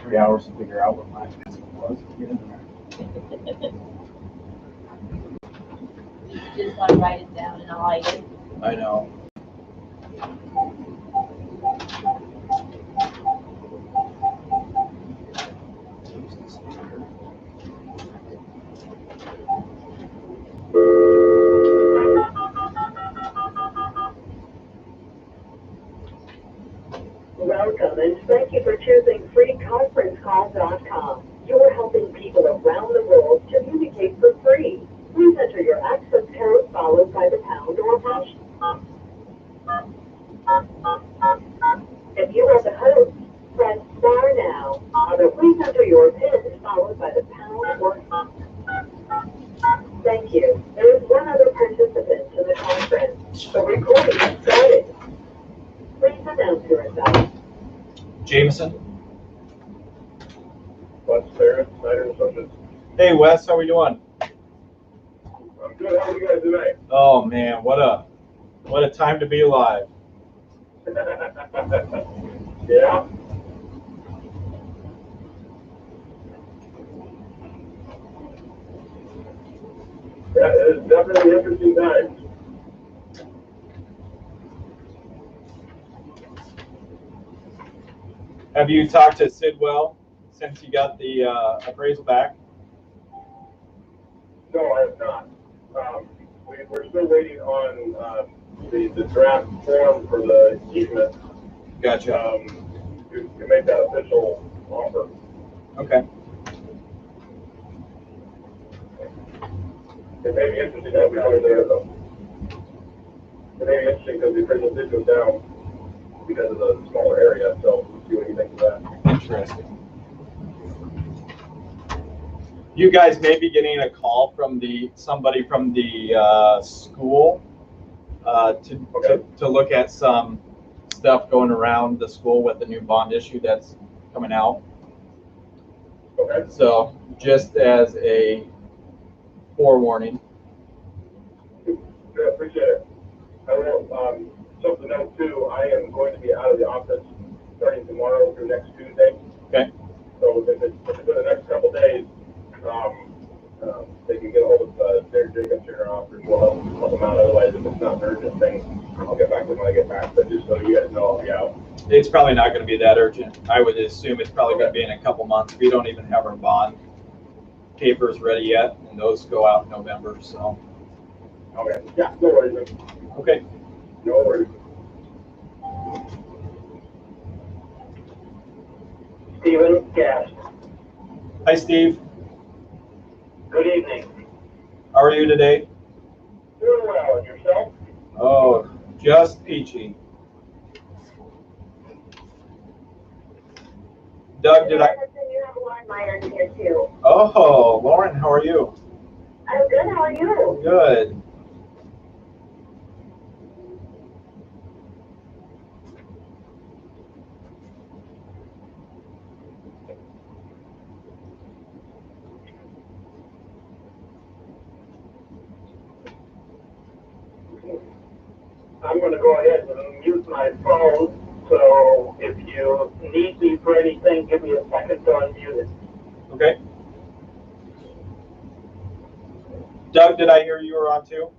3 hours to figure out what my answer was. Get in there. You just want to write it down and hide it. I know. Welcome and thank you for choosing freeconferencecall.com. You're helping people around the world communicate for free. Please enter your access code followed by the pound or hash. If you are the host, press star now. Please enter your PIN followed by the pound or hash. Thank you. There is one other participant in the conference. The recording is started. Please announce yourself. Jameson. Wes Barrett, Snyder Associates. Hey Wes, how we doing? I'm good. How are you guys tonight? Oh man, what a time to be alive. Yeah. Yeah, it's definitely interesting times. Have you talked to Sidwell since you got the appraisal back? No, I have not. We're still waiting on the draft form for the easement Gotcha. to make that official offer. Okay. It may be interesting that we are there, though. It may be interesting because the appraisal did go down because of the smaller area, so we'll see what you think of that. Interesting. You guys may be getting a call from somebody from the school to look at some stuff going around the school with the new bond issue that's coming out. Okay. So just as a forewarning. Yeah, appreciate it. I will, something else too, I am going to be out of the office starting tomorrow through next Tuesday. Okay. So if it's in the next couple days, they can get a hold of Derek Jacobs in our office. We'll help them out. Otherwise, if it's not an urgent thing, I'll get back to them when I get back. But just so you guys know, I'll be out. It's probably not going to be that urgent. I would assume it's probably going to be in a couple months. We don't even have our bond papers ready yet, and those go out in November. So. Okay. Yeah. No worries. Man. Okay. No worries. Stephen Gass. Hi, Steve. Good evening. How are you today? Doing well. And yourself? Oh, just peachy. Doug, did I? You have Lauren Myers here too. Oh, Lauren, how are you? I'm good. How are you? Good. I'm going to go ahead and mute my phone, so if you need me for anything, give me a second to unmute it. Okay. Doug, did I hear you were on too?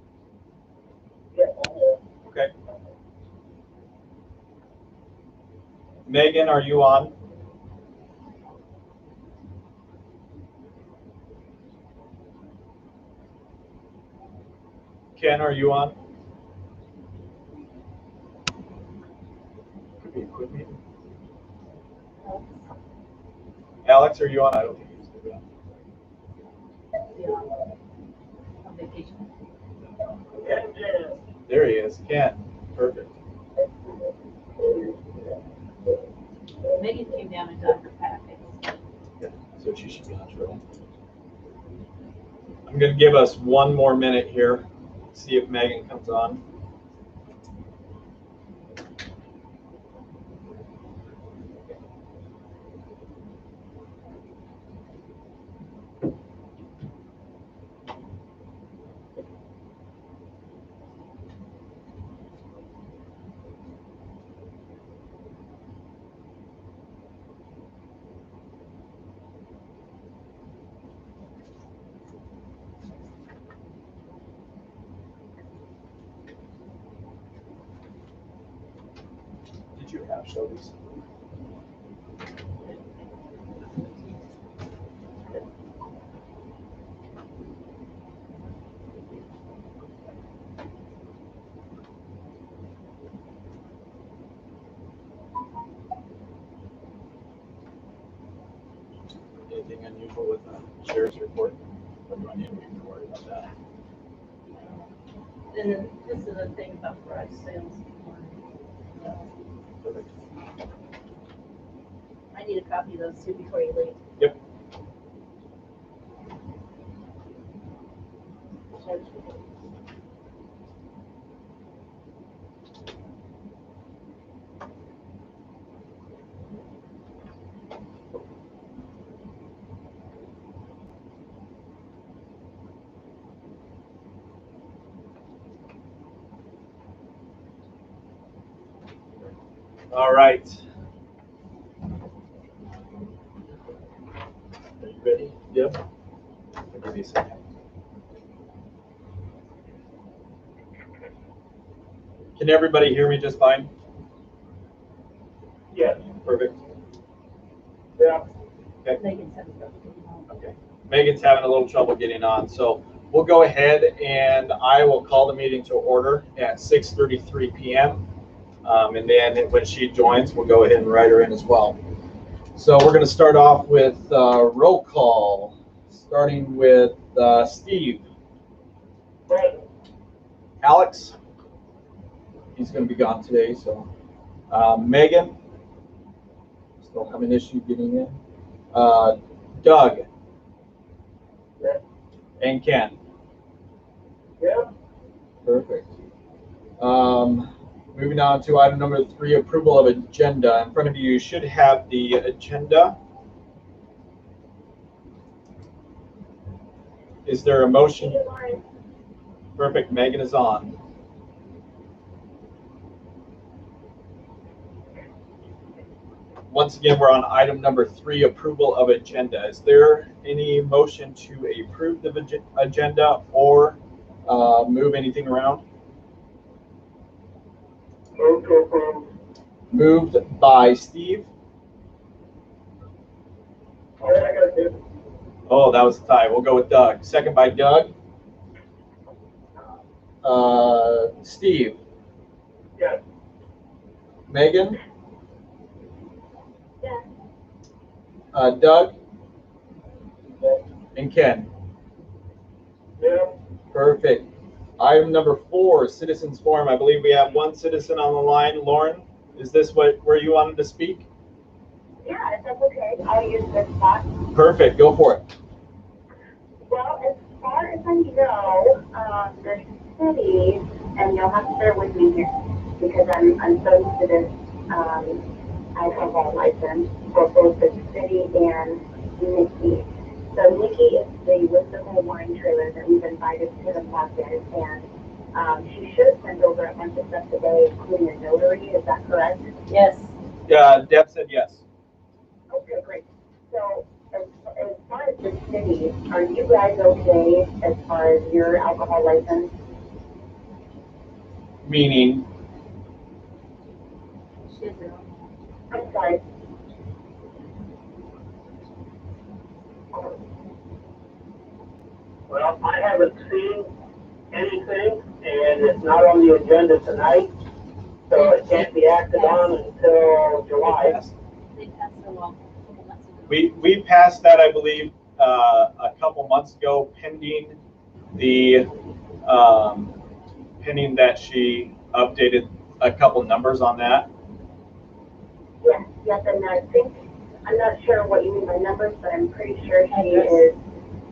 Yes. Okay. Megan, are you on? Ken, are you on? Could be a quick meeting. Alex, are you on? I don't think he's on. On vacation. There he is. Ken. Perfect. Megan came down and got her packets. Yeah, so she should be on shortly. I'm going to give us one more minute here, see if Megan comes on. have show these. Anything unusual with the sheriff's report? Or do I need to be worried about that? And then this is the thing about garage sales. Perfect. I need a copy of those too before you leave. Yep. All right. Are you ready? Yep. I'll give you a second. Can everybody hear me just fine? Yes. Perfect. Yeah. Megan's having trouble getting home. Okay. Megan's having a little trouble getting on, so we'll go ahead and I will call the meeting to order at 6:33 p.m. And then when she joins, we'll go ahead and write her in as well. So we're going to start off with roll call, starting with Steve. Right. Alex, he's going to be gone today, so Megan, still having an issue getting in. Doug. Yeah. And Ken. Yeah. Perfect. Moving on to item number 3, approval of agenda. In front of you should have the agenda. Is there a motion? Perfect. Megan is on. Once again, we're on item number 3, approval of agenda. Is there any motion to approve the agenda or move anything around? Move to approve. Moved by Steve. Oh, I got it. Oh, that was a tie. We'll go with Doug. Second by Doug. Steve. Yes. Megan. Yes. Doug. Yes. And Ken. Yeah. Perfect. Item number 4, citizens forum. I believe we have one citizen on the line. Lauren, is this where you wanted to speak? Yeah, if that's okay, I'll use this spot. Perfect. Go for it. Well, as far as I know, the city, and you'll have to bear with me here, because I'm so used to this, alcohol license for both the city and Nikki. So Nikki is the Whistler wine trailer that we've invited to the market, and she should have sent over a bunch of stuff today, including a notary, is that correct? Yes. Deb said yes. Okay, great. So as far as the city, are you guys okay as far as your alcohol license? Meaning, She has her own. I'm sorry. Well, I haven't seen anything, and it's not on the agenda tonight, so it can't be acted on until July. They passed it along a couple months ago. we passed that, I believe, a couple months ago, pending the pending that she updated a couple numbers on that. Yes, and I think, I'm not sure what you mean by numbers, but I'm pretty sure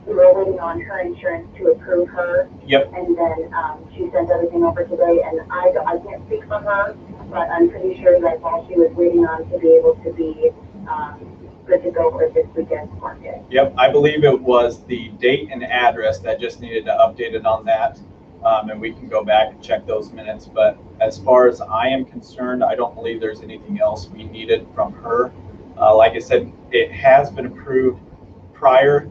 we're waiting on her insurance to approve her. Yep. And then, she sent everything over today, and I can't speak for her, but I'm pretty sure that's all she was waiting on to be able to be, good to go for this weekend's market. Yep, I believe it was the date and address that just needed to update it on that. And we can go back and check those minutes. But as far as I am concerned, I don't believe there's anything else we needed from her. Like I said, it has been approved prior,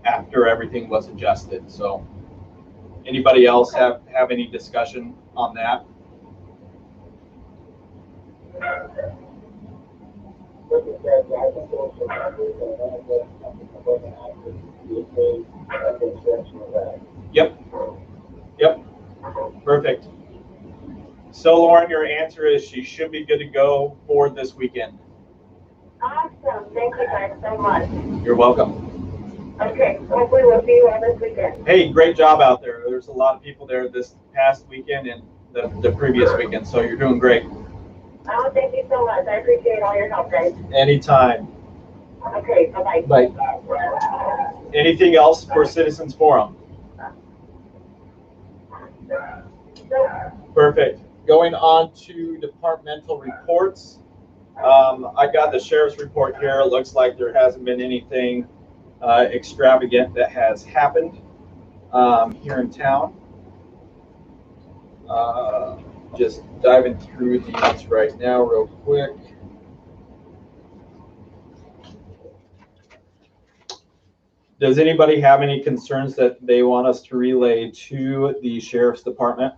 after everything was adjusted. So anybody else have any discussion on that? Look at that, I think there was some numbers, and then it was something that wasn't accurate. You made an exception of that. Yep, perfect. So Lauren, your answer is she should be good to go for this weekend. Awesome, thank you guys so much. You're welcome. Okay, hopefully we'll see you all this weekend. Hey, great job out there. There's a lot of people there this past weekend and the previous weekend, so you're doing great. Oh, thank you so much, I appreciate all your help, guys. Anytime. Okay, bye-bye. Bye. Anything else for Citizens Forum? Perfect. Going on to departmental reports. I got the sheriff's report here. It looks like there hasn't been anything extravagant that has happened here in town. Just diving through these right now real quick. Does anybody have any concerns that they want us to relay to the sheriff's department?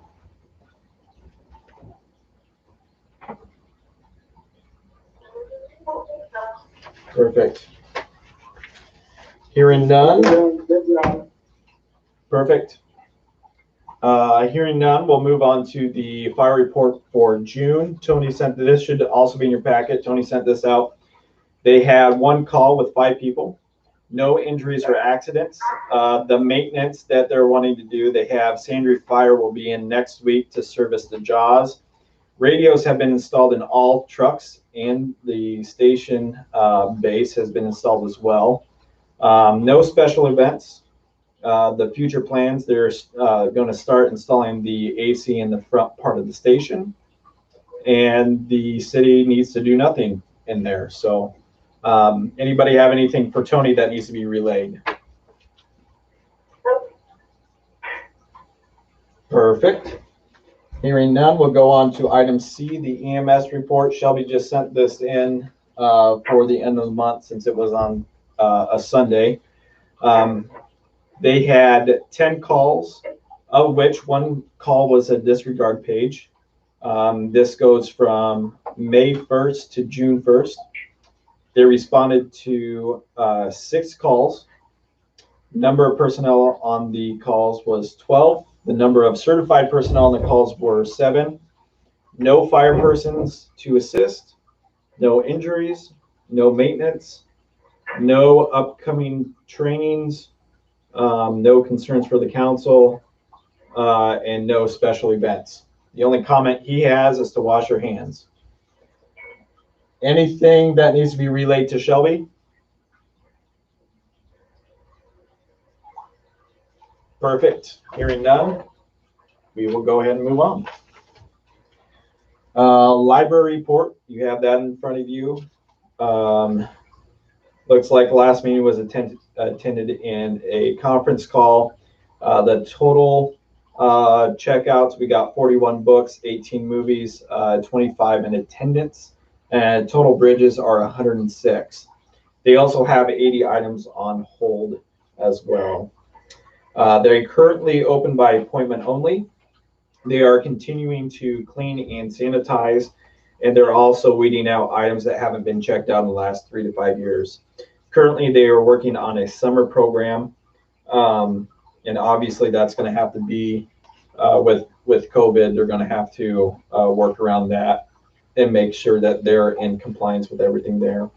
Perfect. Hearing none. Perfect. Hearing none, we'll move on to the fire report for June. Tony sent this, should also be in your packet. Tony sent this out. They had one call with 5 people, no injuries or accidents. The maintenance that they're wanting to do, they have Sandry Fire will be in next week to service the Jaws. Radios have been installed in all trucks, and the station base has been installed as well. No special events. The future plans, they're going to start installing the AC in the front part of the station, and the city needs to do nothing in there. So anybody have anything for Tony that needs to be relayed? Perfect. Hearing none, we'll go on to item C, the EMS report. Shelby just sent this in for the end of the month since it was on a Sunday. They had 10 calls, of which one call was a disregard page. This goes from May 1st to June 1st. They responded to 6 calls. Number of personnel on the calls was 12. The number of certified personnel on the calls were 7. No fire persons to assist, no injuries, no maintenance, no upcoming trainings, no concerns for the council, and no special events. The only comment he has is to wash your hands. Anything that needs to be relayed to Shelby? Perfect. Hearing none, we will go ahead and move on. Library report, you have that in front of you. Looks like the last meeting was attended in a conference call. The total checkouts, we got 41 books, 18 movies, 25 in attendance, and total bridges are 106. They also have 80 items on hold as well. They're currently open by appointment only. They are continuing to clean and sanitize, and they're also weeding out items that haven't been checked out in the last 3 to 5 years. Currently, they are working on a summer program, and obviously that's going to have to be with COVID. They're going to have to work around that and make sure that they're in compliance with everything there.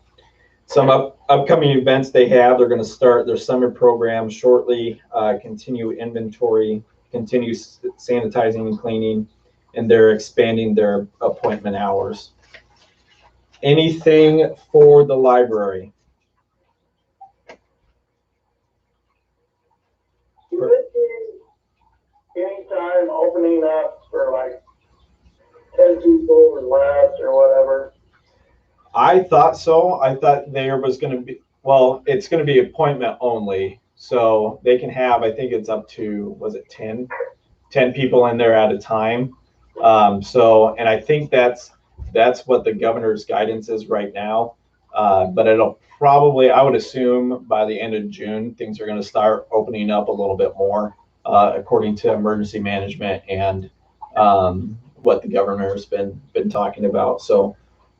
Some upcoming events they have, they're going to start their summer program shortly, continue inventory, continue sanitizing and cleaning, and they're expanding their appointment hours. Anything for the library? Do you see any time opening up for like 10 people or less or whatever? I thought so. I thought there was going to be, well, it's going to be appointment only. So they can have, I think it's up to, was it 10 people in there at a time. And I think that's what the governor's guidance is right now. But it'll probably, I would assume by the end of June, things are going to start opening up a little bit more, according to emergency management and what the governor's been talking about. So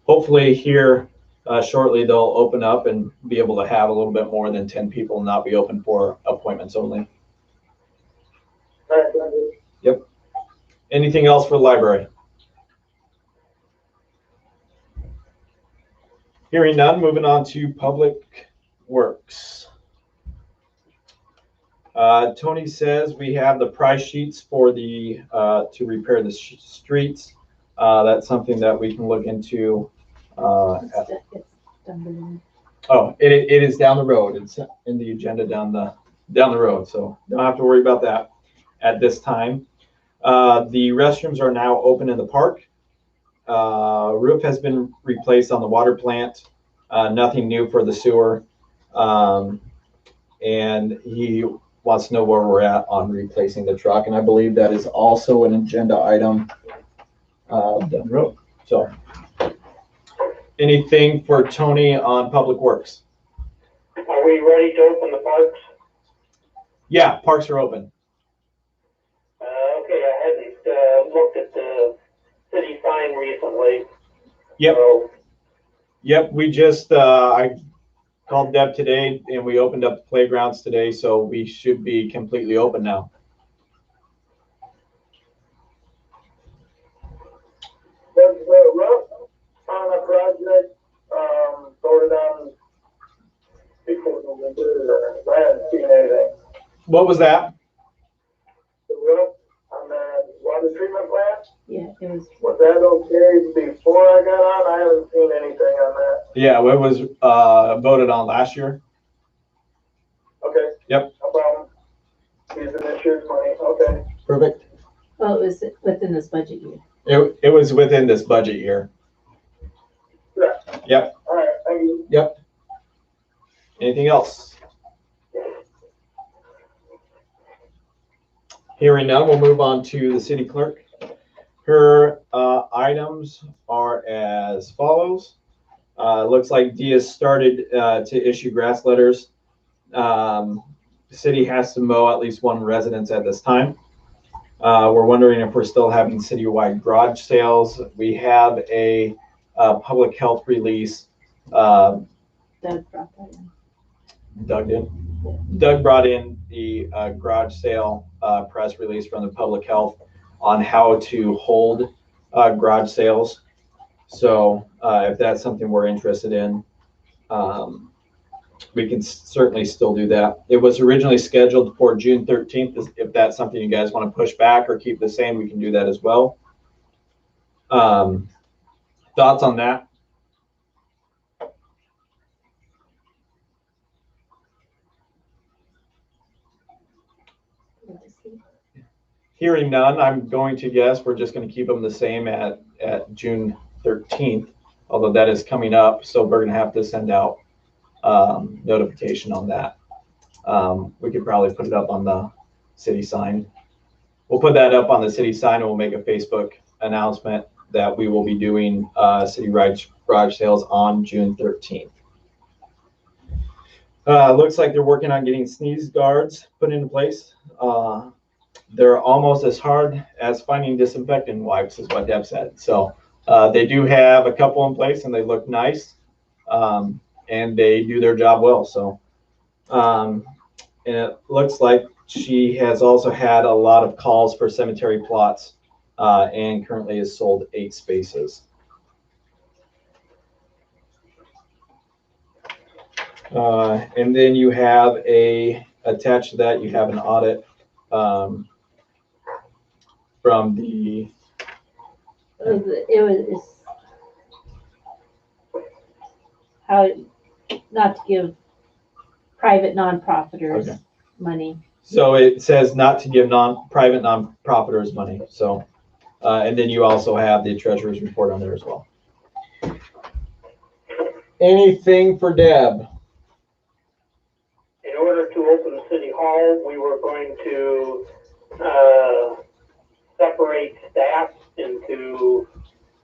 hopefully here shortly they'll open up and be able to have a little bit more than 10 people and not be open for appointments only. Yep. Anything else for the library? Hearing none, moving on to Public Works. Tony says we have the price sheets for the to repair the streets. That's something that we can look into. Oh, it is down the road. It's in the agenda down the road, so don't have to worry about that at this time. The restrooms are now open in the park. Roof has been replaced on the water plant. Nothing new for the sewer. And he wants to know where we're at on replacing the truck. And I believe that is also an agenda item down the road. So anything for Tony on Public Works? Are we ready to open the parks? Yeah, parks are open. Okay, I hadn't looked at the city sign recently. Yep. So, Yep, we just, I called Deb today and we opened up the playgrounds today, so we should be completely open now. Was the roof on a project, voted on before November? I haven't seen anything. What was that? The roof on the water treatment plant, Yeah, it was that okay before I got on? I haven't seen anything on that. Yeah, it was voted on last year. Okay. Yep. No problem. Using this year's money, okay. Perfect. well, it was within this budget year. It was within this budget year. Yeah. Yep. All right, thank you. Yep. Anything else? Hearing none, we'll move on to the city clerk. Her items are as follows. Looks like Dia started to issue grass letters. The city has to mow at least one residence at this time. We're wondering if we're still having citywide garage sales. We have a public health release. Doug brought that in. Doug brought in the garage sale press release from the public health on how to hold garage sales. So if that's something we're interested in, we can certainly still do that. It was originally scheduled for June 13th. If that's something you guys want to push back or keep the same, we can do that as well. Thoughts on that? Hearing none, I'm going to guess we're just going to keep them the same at June 13th, although that is coming up, so we're going to have to send out notification on that. We could probably put it up on the city sign. We'll put that up on the city sign and we'll make a Facebook announcement that we will be doing city garage sales on June 13th. Looks like they're working on getting sneeze guards put into place. They're almost as hard as finding disinfectant wipes, is what Deb said. So they do have a couple in place and they look nice, and they do their job well. So, and it looks like she has also had a lot of calls for cemetery plots, and currently has sold 8 spaces. And then you have attached to that, you have an audit from the. It was how not to give private nonprofiters Okay. money. So it says not to give private nonprofiters money. So, and then you also have the treasurer's report on there as well. Anything for Deb? in order to open City Hall, we were going to separate staff into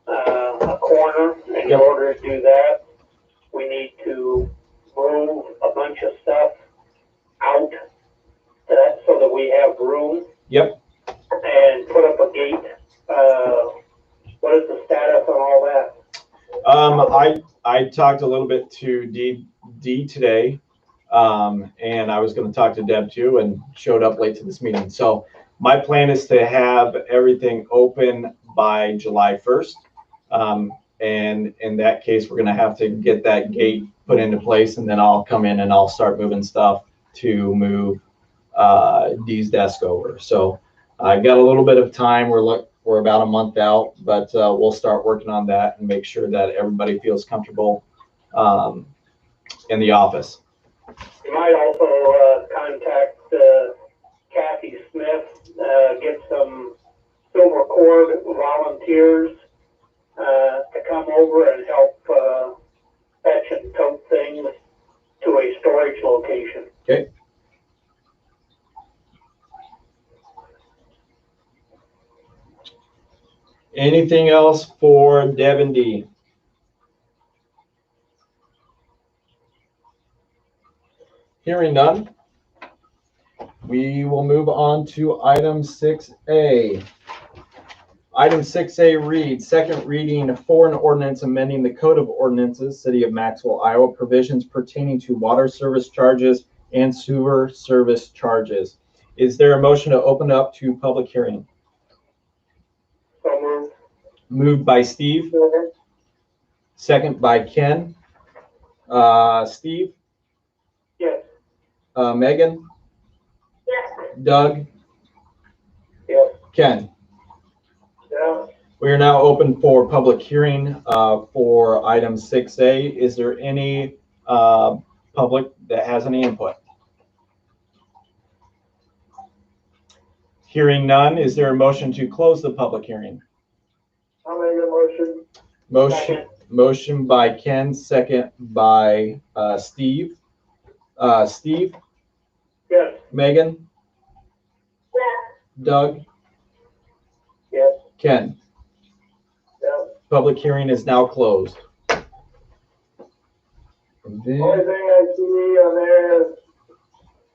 a corner. In Yep. order to do that, we need to move a bunch of stuff out so that we have room. Yep. And put up a gate. What is the status on all that? I talked a little bit to D today, and I was going to talk to Deb too, and showed up late to this meeting. So my plan is to have everything open by July 1st. And in that case, we're going to have to get that gate put into place, and then I'll come in and I'll start moving stuff to move Dee's desk over. So I've got a little bit of time. We're about a month out, but we'll start working on that and make sure that everybody feels comfortable in the office. You might also contact Kathy Smith, get some Silver Cord volunteers to come over and help fetch and tote things to a storage location. Okay. Anything else for Deb and Dee? Hearing none, we will move on to item 6A. Item 6A reads, second reading for an ordinance amending the Code of Ordinances, City of Maxwell, Iowa, provisions pertaining to water service charges and sewer service charges. Is there a motion to open up to public hearing? So moved. Moved by Steve, second by Ken. Steve? Yes. Megan? Yes. Doug? Yes. Ken? Yeah. We are now open for public hearing for item 6A. Is there any public that has any input? Hearing none, is there a motion to close the public hearing? I'll make a motion. Motion by Ken, second by Steve. Steve? Yes. Megan? Yes. Doug? Yes. Ken? Yeah. Public hearing is now closed. And The only then, thing I see on there is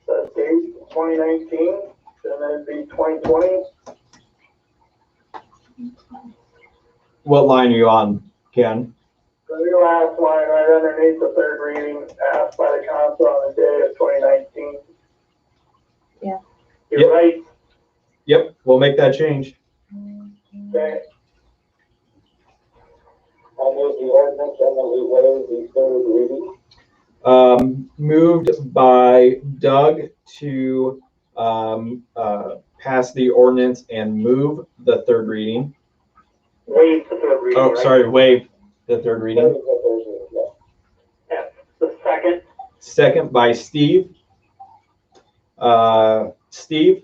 the date 2019, and then it'd be 2020. what line are you on, Ken? The last line right underneath the third reading, asked by the council on the day of 2019. Yeah. You're Yep. right. Yep, we'll make that change. Okay. I'll move the ordinance and then we waive the third reading. Moved by Doug to pass the ordinance and move the third reading. Waive the third reading. Oh, right? sorry, waive the third Waive reading. the third reading, yeah. Yeah. The second. Second by Steve. Steve,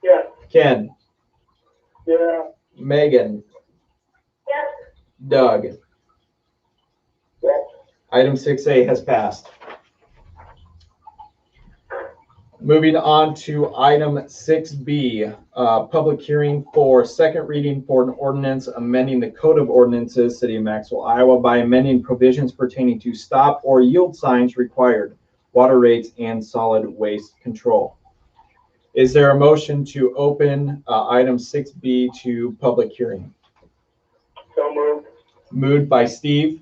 Yes. Ken, Yeah. Megan, Yes. Doug. Yes. Item 6A has passed. Moving on to item 6B, public hearing for second reading for an ordinance amending the Code of Ordinances, City of Maxwell, Iowa, by amending provisions pertaining to stop or yield signs required, water rates, and solid waste control. Is there a motion to open item 6B to public hearing? So moved. Moved by Steve,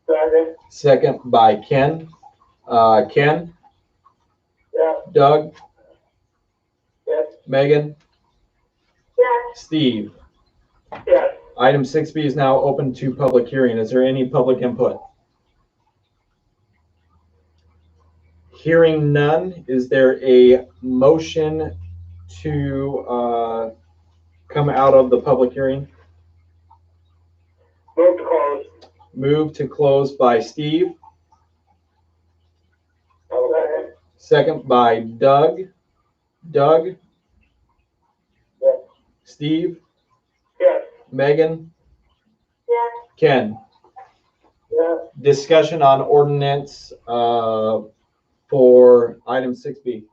Second. second by Ken. Ken, Yeah. Doug, Yes. Megan, Yes. Steve. Yes. Item 6B is now open to public hearing. Is there any public input? Hearing none, is there a motion to come out of the public hearing? Move to close. Move to close by Steve, Second. second by Doug. Doug, Yes. Steve, Yes. Megan, Yes. Ken. Yeah. Discussion on ordinance for item 6B.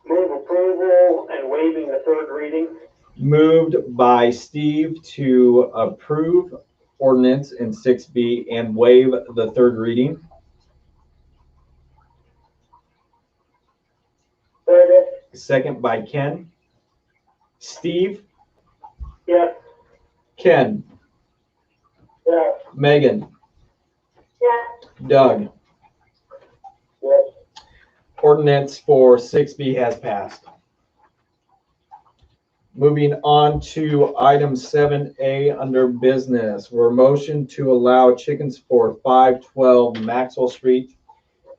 Move approval and waiving the third reading. Moved by Steve to approve ordinance in 6B and waive the third reading. Second. second by Ken. Steve, Yes. Ken, Yeah. Megan, Yes. Doug. Yes. Ordinance for 6B has passed. Moving on to item 7A under business, we're motion to allow chickens for 512 Maxwell Street.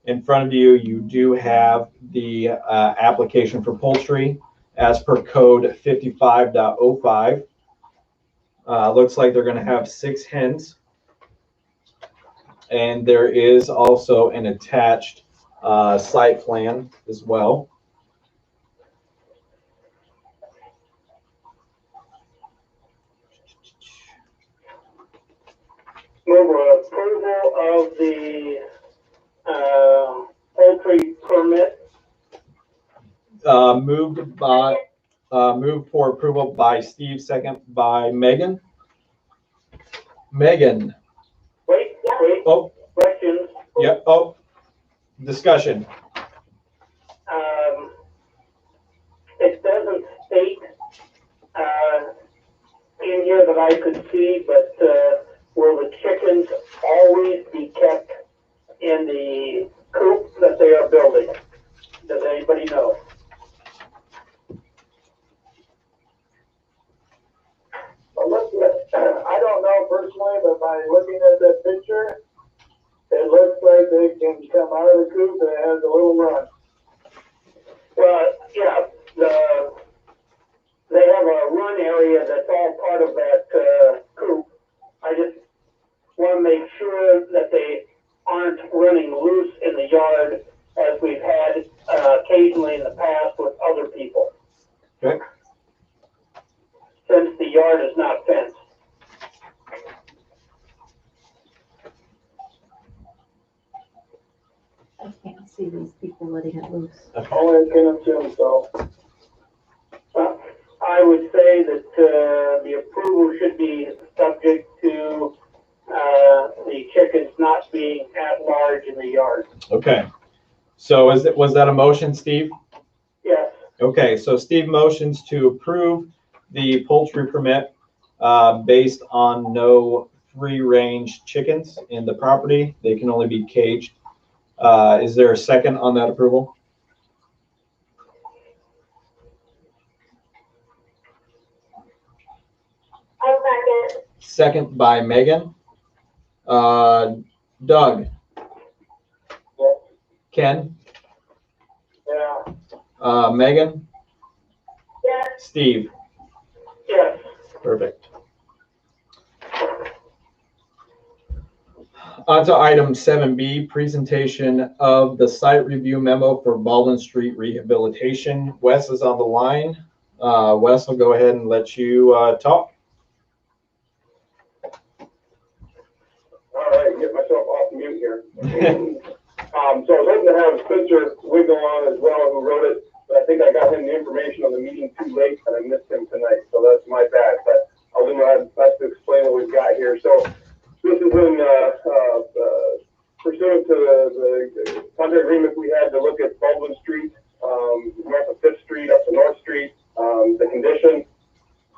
In front of you, you do have the application for poultry as per code 55.05. Looks like they're going to have 6 hens. And there is also an attached site plan as well. Move approval of the, poultry permit. Moved for approval by Steve, second by Megan. Megan, Wait, oh, questions? yep, oh, discussion. It doesn't state, in here that I could see, but, will the chickens always be kept in the coop that they are building? Does anybody know? I don't know personally, but by looking at that picture, it looks like they can come out of the coop and it has a little run. Well, yeah, they have a run area that's all part of that, coop. I just want to make sure that they aren't running loose in the yard as we've had, occasionally in the past with other people. Okay. Since the yard is not fenced. I can't see these people letting it loose. Only can assume so. I would say that, the approval should be subject to, the chickens not being at large in the yard. Okay. So was that a motion, Steve? Yes. Okay, so Steve motions to approve the poultry permit based on no free-range chickens in the property. They can only be caged. Is there a second on that approval? I'll second. Second by Megan. Doug, Yes. Ken, Yeah. Megan, Yes. Steve. Yes. Perfect. On to item 7B, presentation of the site review memo for Baldwin Street rehabilitation. Wes is on the line. Wes, will go ahead and let you talk. All right, get myself off mute here. So I was hoping to have Spencer Wiggle on as well, who wrote it, but I think I got him the information on the meeting too late and I missed him tonight, so that's my bad. But I'll do my best to explain what we've got here. So this is in pursuant to the contract agreement we had to look at Baldwin Street, north of Fifth Street up to North Street, the condition,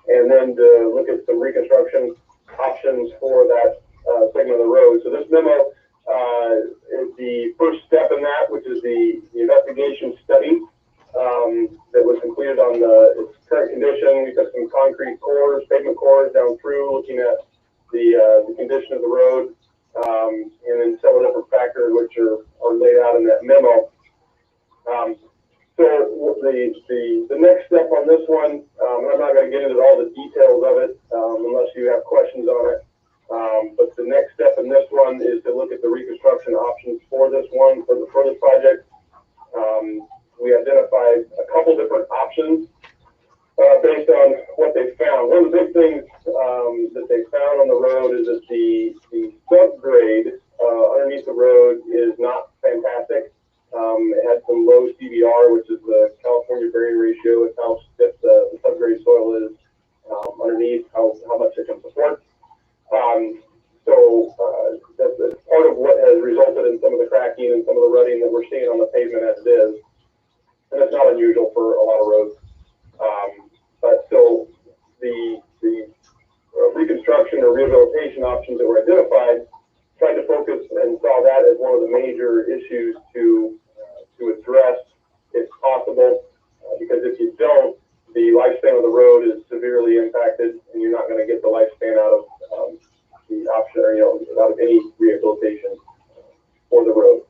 and then to look at some reconstruction options for that segment of the road. So this memo is the first step in that, which is the investigation study that was completed on its current condition. We took some concrete cores, pavement cores down through, looking at the condition of the road, and then several different factors which are laid out in that memo. So the next step on this one, and I'm not going to get into all the details of it unless you have questions on it. But the next step in this one is to look at the reconstruction options for this one, for this project. We identified a couple different options based on what they found. One of the big things that they found on the road is that the subgrade underneath the road is not fantastic. It had some low CBR, which is the California Berry Ratio. It's how stiff the subgrade soil is underneath, how much it can support. So that's part of what has resulted in some of the cracking and some of the rutting that we're seeing on the pavement as it is. And it's not unusual for a lot options that were identified, tried to focus and saw that as one of the major issues to address if possible, because if you don't, the lifespan of the road is severely impacted, and you're not going to get the lifespan out of the option, or out of any rehabilitation for the road.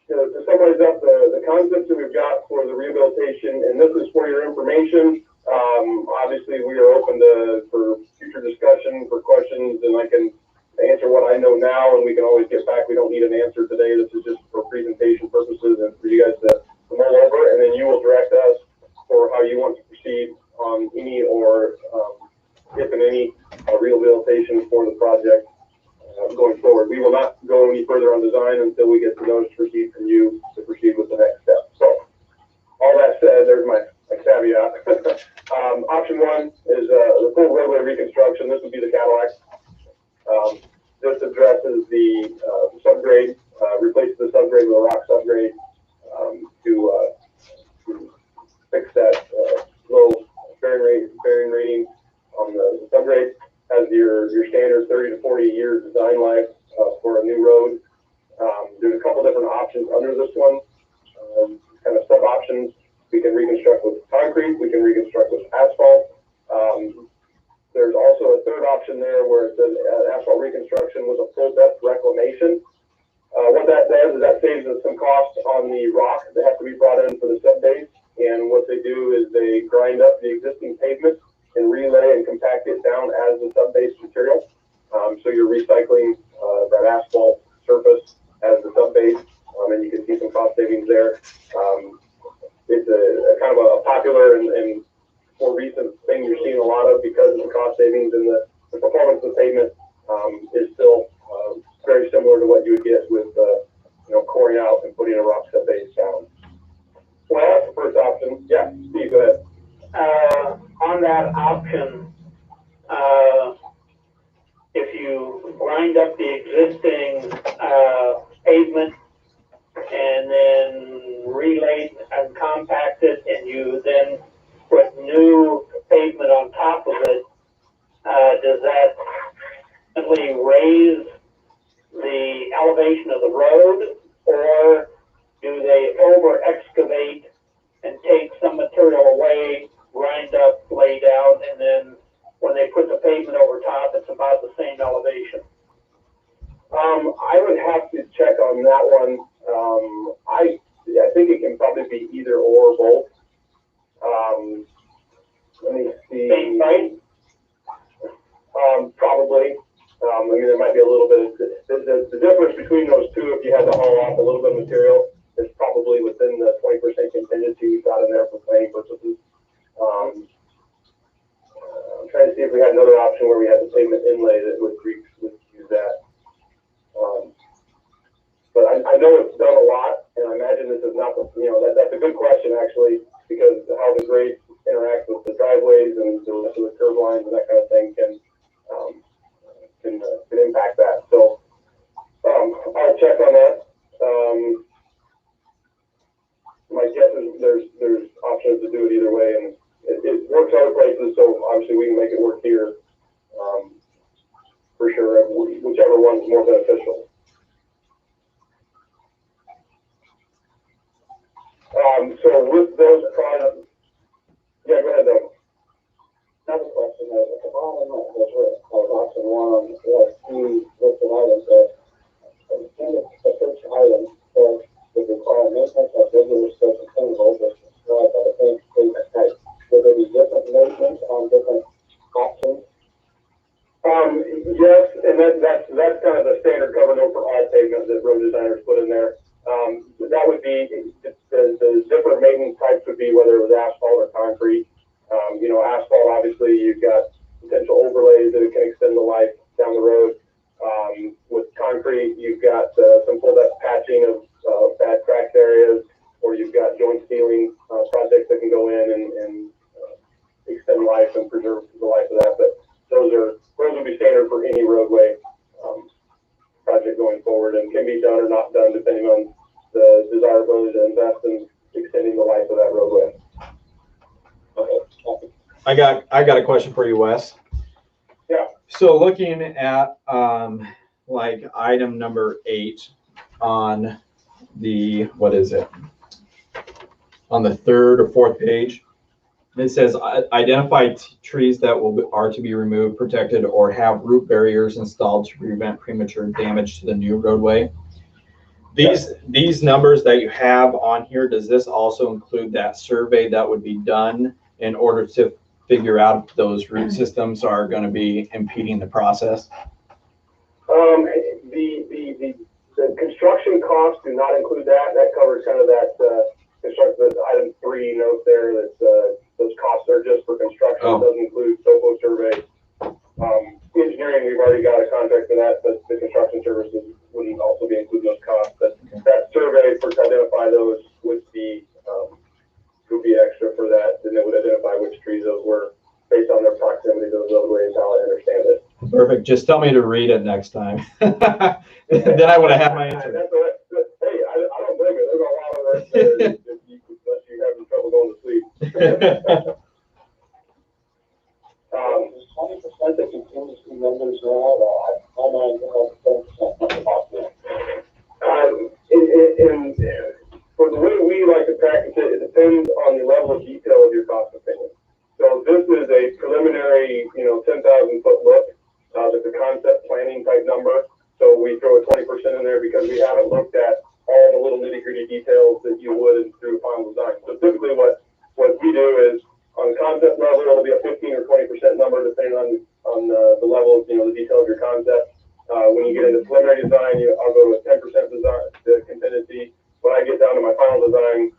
To summarize up the concepts that we've got for the rehabilitation, and this is for your information. Obviously, we are open for future discussion, for questions, and I can answer what I know now, and we can always get back. We don't need an answer today. This is just for presentation purposes and for you guys to mull over, and then you will direct us for how you want to proceed on any or if and any rehabilitation for the project going forward. We will not go any further on design until we get the notice to proceed from you to proceed with the next step. So, all that said, there's my caveat. Option one is the full roadway reconstruction. This would be the Cadillac. This addresses the subgrade, replaces the subgrade with a rock subgrade to fix that low bearing rating on the subgrade. Has your standard 30 to 40 year design life for a new road. There's a couple different options under this one, kind of sub options. We can reconstruct with concrete, we can reconstruct with asphalt. There's also a third option there where it says asphalt reconstruction with a full depth reclamation. What that does is that saves us some cost on the rock that has to be brought in for the sub base. And what they do is they grind up the existing pavement and relay and compact it down as the sub base material. So you're recycling that asphalt surface as the sub base, and you can see some cost savings there. It's a kind of a popular and more recent thing you're seeing a lot of because of the cost savings, and the performance of the pavement is still very similar to what you would get with coring out and putting a rock sub base down. So that's the first option. Yeah, Steve, go ahead. On that option, if you grind up the existing pavement and then relay and compact it, and you then put new pavement on top of it, does that simply raise the elevation of the road, or do they over excavate and take some material away, grind up, lay down, and then when they put the pavement over top, it's about the same elevation? I would have to check on that one. I think it can probably be either or both. Let me see. Same height? Probably. I mean, there might be a little bit. The difference between those two, if you had to haul off a little bit of material, is probably within the 20% contingency we got in there for planning purposes. I'm trying to see if we had another option where we had the pavement inlay that would use that. But I know it's done a lot, and I imagine this is not that's a good question actually, because how the grades interact with the driveways and the curb lines and that kind of thing can impact that. So I'll check on that. My guess is there's options to do it either way, and it works other places, so obviously we can make it work here for sure, whichever one's more beneficial. So with those products, yeah, go ahead, Doug. Another question is, at the bottom of option one, we have two listed items that, in the first item, says would require maintenance of regular social chemicals as described by the same statement type. Will there be different maintenance on different options? Yes, and that's kind of the standard cover note for all pavement that road designers put in there. That would be the different maintenance types would be whether it was asphalt or concrete. Asphalt, obviously, you've got potential overlays that can extend the life down the road. With concrete, you've got some full depth patching of bad cracked areas, or you've got joint sealing projects that can go in and extend life and preserve the life of that. But those would be standard for any roadway project going forward, and can be done or not done depending on the desirability to invest in extending the life of that roadway. I got a question for you, Wes. Yeah. So looking at like item number 8 on the, what is it? On the 3rd or 4th page, it says identify trees that are to be removed, protected, or have root barriers installed to prevent premature damage to the new roadway. These numbers that you have on here, does this also include that survey that would be done in order to figure out if those root systems are going to be impeding the process? The construction costs do not include that. That covers kind of that construction, item 3 note there that those costs are just for construction. Oh. It doesn't include topo survey. Engineering, we've already got a contract for that, but the construction services wouldn't also be including those costs. But that survey to identify those would be extra for that, and it would identify which trees those were based on their proximity to the roadways, how I understand it. Perfect. Just tell me to read it next time. Then I would have had my answer. That's all right. Hey, I don't blame you. There's a lot of it there unless you're having trouble going to sleep. 20% that contingency members now, I mind 10% not possible. For the way we like to practice it, it depends on the level of detail of your cost opinion. So this is a preliminary, 10,000 foot look. That's a concept planning type number. So we throw a 20% in there because we haven't looked at all the little nitty gritty details that you would through final design. So typically what we do is on concept level, it'll be a 15 or 20% number depending on the level of, the detail of your concept. When you get into preliminary design, I'll go to a 10% design, the contingency. When I get down to my final design,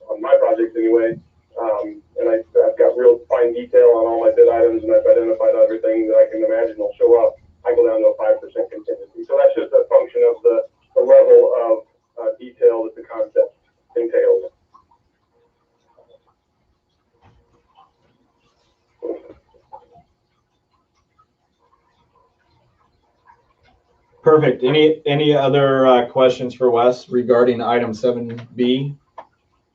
on my projects anyway, and I've got real fine detail on all my bid items, and I've identified everything that I can imagine will show up, I go down to a 5% contingency. So that's just a function of the level of detail that the concept entails. Perfect. Any other questions for Wes regarding item 7B?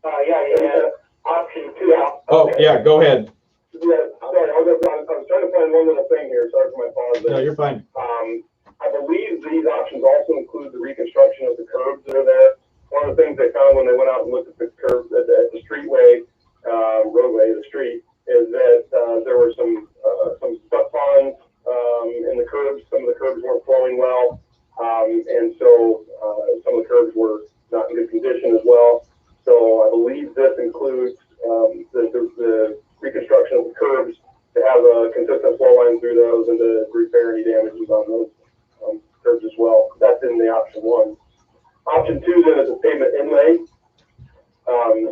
Yeah, option 2 out. Oh, yeah, go ahead. Yeah, sorry, I was trying to find one little thing here. Sorry for my pause. No, you're fine. I believe these options also include the reconstruction of the curbs that are there. One of the things they found when they went out and looked at the curbs at the streetway, roadway, the street, is that there were some stuck ponds in the curbs. Some of the curbs weren't flowing well, and so some of the curbs were not in good condition as well. So I believe this includes the reconstruction of the curbs to have a consistent flow line through those and to repair any damages on those curbs as well. That's in the option 1. Option 2 then is a pavement inlay.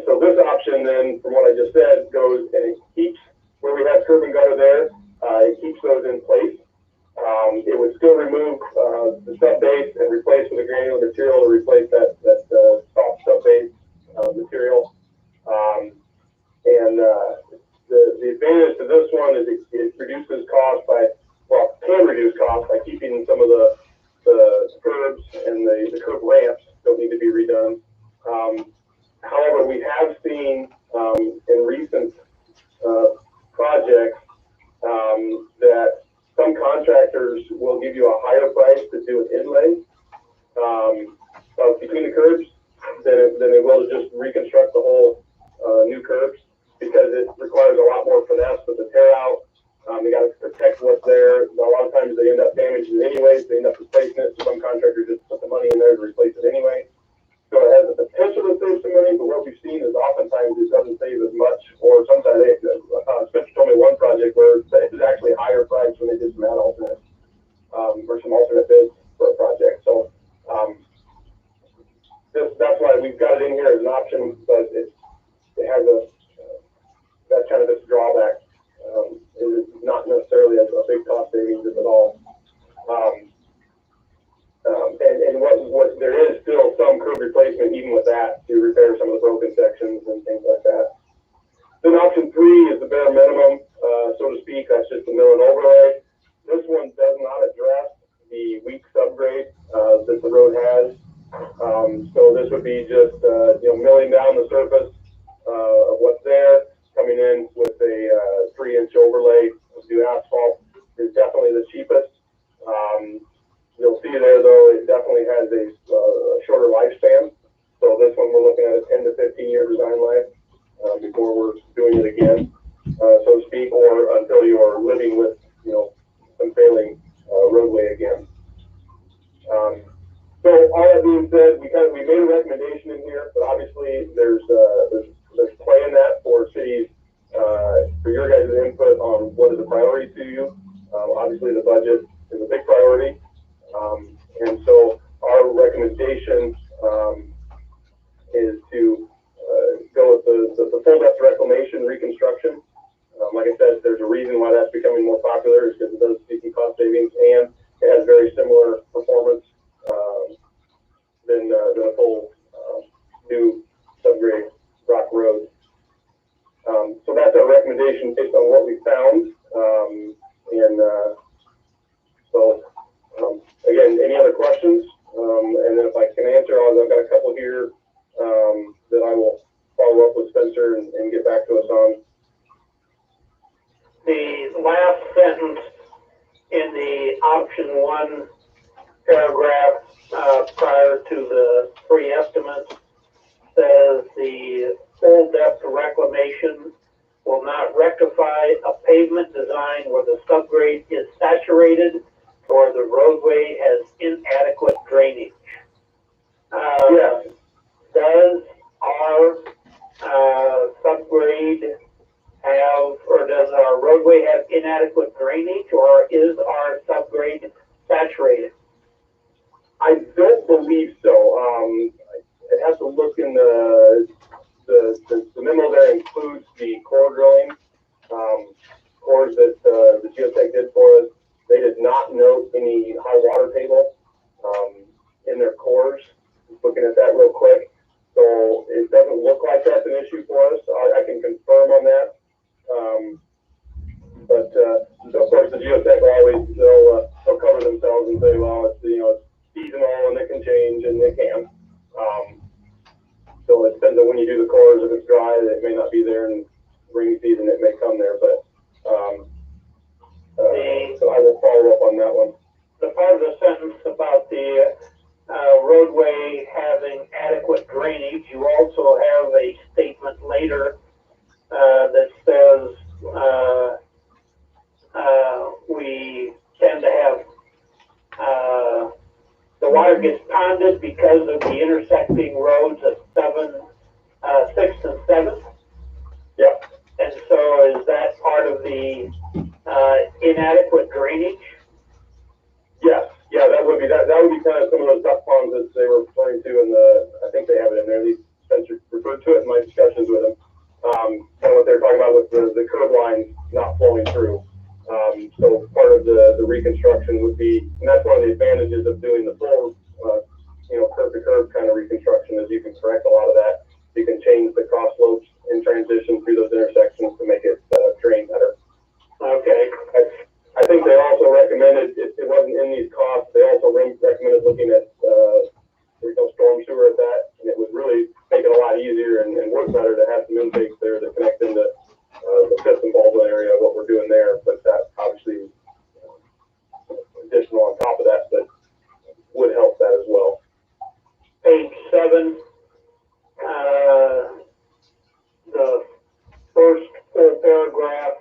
So this option then, from what I just said, goes and it keeps where we have curb and gutter there. It keeps those in place. It would still remove the sub base and replace with a granular material to replace that soft sub base material. The advantage to this one is it reduces cost can reduce cost by keeping some of the curbs and the curb ramps don't need to be redone. However, we have seen in recent projects that some contractors will give you a higher price to do an inlay between the curbs than they will to just reconstruct the whole new curbs, because it requires a lot more finesse with the tear out. They got to protect what's there. A lot of times they end up damaging it anyways. They end up replacing it. So some contractors just put the money in there to replace it anyway. So it has the potential to save some money, but what we've seen is oftentimes it doesn't save as much, or sometimes Spencer told me one project where it was actually a higher price when they did some alternates, or some alternate bids for a project. So that's why we've got it in here as an option, but it has that's kind of its drawback. It is not necessarily a big cost savings at all. And what there is still some curb replacement even with that to repair some of the broken sections and things like that. Then option 3 is the bare minimum, so to speak. That's just the mill and overlay. This one does not address the weak subgrade that the road has. So this would be just milling down the surface of what's there, coming in with a 3-inch overlay to do asphalt is definitely the cheapest. You'll see there though, it definitely has a shorter lifespan. So this one we're looking at a 10 to 15 year design life before we're doing it again, so to speak, or until you're living with, you know, some failing roadway again. So all that being said, we made a recommendation in here, but obviously there's play in that for cities, for your guys' input on what is a priority to you. Obviously the budget is a big priority. And so our recommendation is to go with the full depth reclamation reconstruction. Like I said, there's a reason why that's becoming more popular, is because it does see some cost savings and it has very similar performance than a full new subgrade rock road. So that's our recommendation based on what we found. Again, any other questions? And then if I can answer, I've got a couple here that I will follow up with Spencer and get back to us on. The last sentence in the option 1 paragraph prior to the pre-estimates says the full depth reclamation will not rectify a pavement design where the subgrade is saturated or the roadway has inadequate drainage. Yes. Does our subgrade have, or does our roadway have inadequate drainage, or is our subgrade saturated? I don't believe so. I'd have to look in the memo there includes the core drilling, cores that the geotech did for us. They did not note any high water table in their cores. Just looking at that real quick. So it doesn't look like that's an issue for us. I can confirm on that. So of course the geotech will always, they'll cover themselves and say, well, it's, you know, it's seasonal and it can change, and it can. So it depends on when you do the cores. If it's dry, it may not be there, and rainy season it may come there, but so I will follow up on that one. The part of the sentence about the roadway having adequate drainage, you also have a statement later that says we tend to have the water gets ponded because of the intersecting roads at 6th and 7th. Yep. And so is that part of the inadequate drainage? Yes. Yeah, that would be kind of some of those duck ponds that they were referring to, and I think they have it in there. At least Spencer referred to it in my discussions with them. Kind of what they're talking about with the curb lines not flowing through. So part of the reconstruction would be, and that's one of the advantages of doing the full, curb to curb kind of reconstruction, is you can correct a lot of that. You can change the cross slopes in transition through those intersections to make it drain better. Okay. I think they also recommended, it wasn't in these costs, they also recommended looking at storm sewer at that, and it would really make it a lot easier and work better to have some intakes there that connect into the 5th and Baldwin area, what we're doing there. But that obviously additional on top of that, but would help that as well. Page 7, the first full paragraph,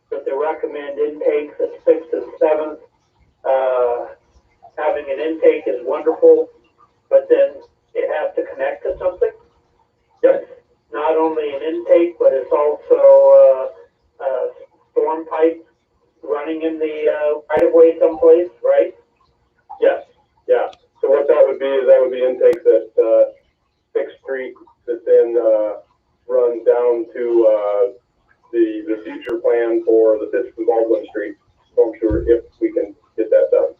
that they recommend intakes at 6th and 7th. Having an intake is wonderful, but then it has to connect to something. Yes. Not only an intake, but it's also a storm pipe running in the right-of-way someplace, right? Yes. Yeah. So what that would be is that would be intakes at 6th Street that then run down to the future plan for the 5th and Baldwin Street storm sewer, if we can get that done.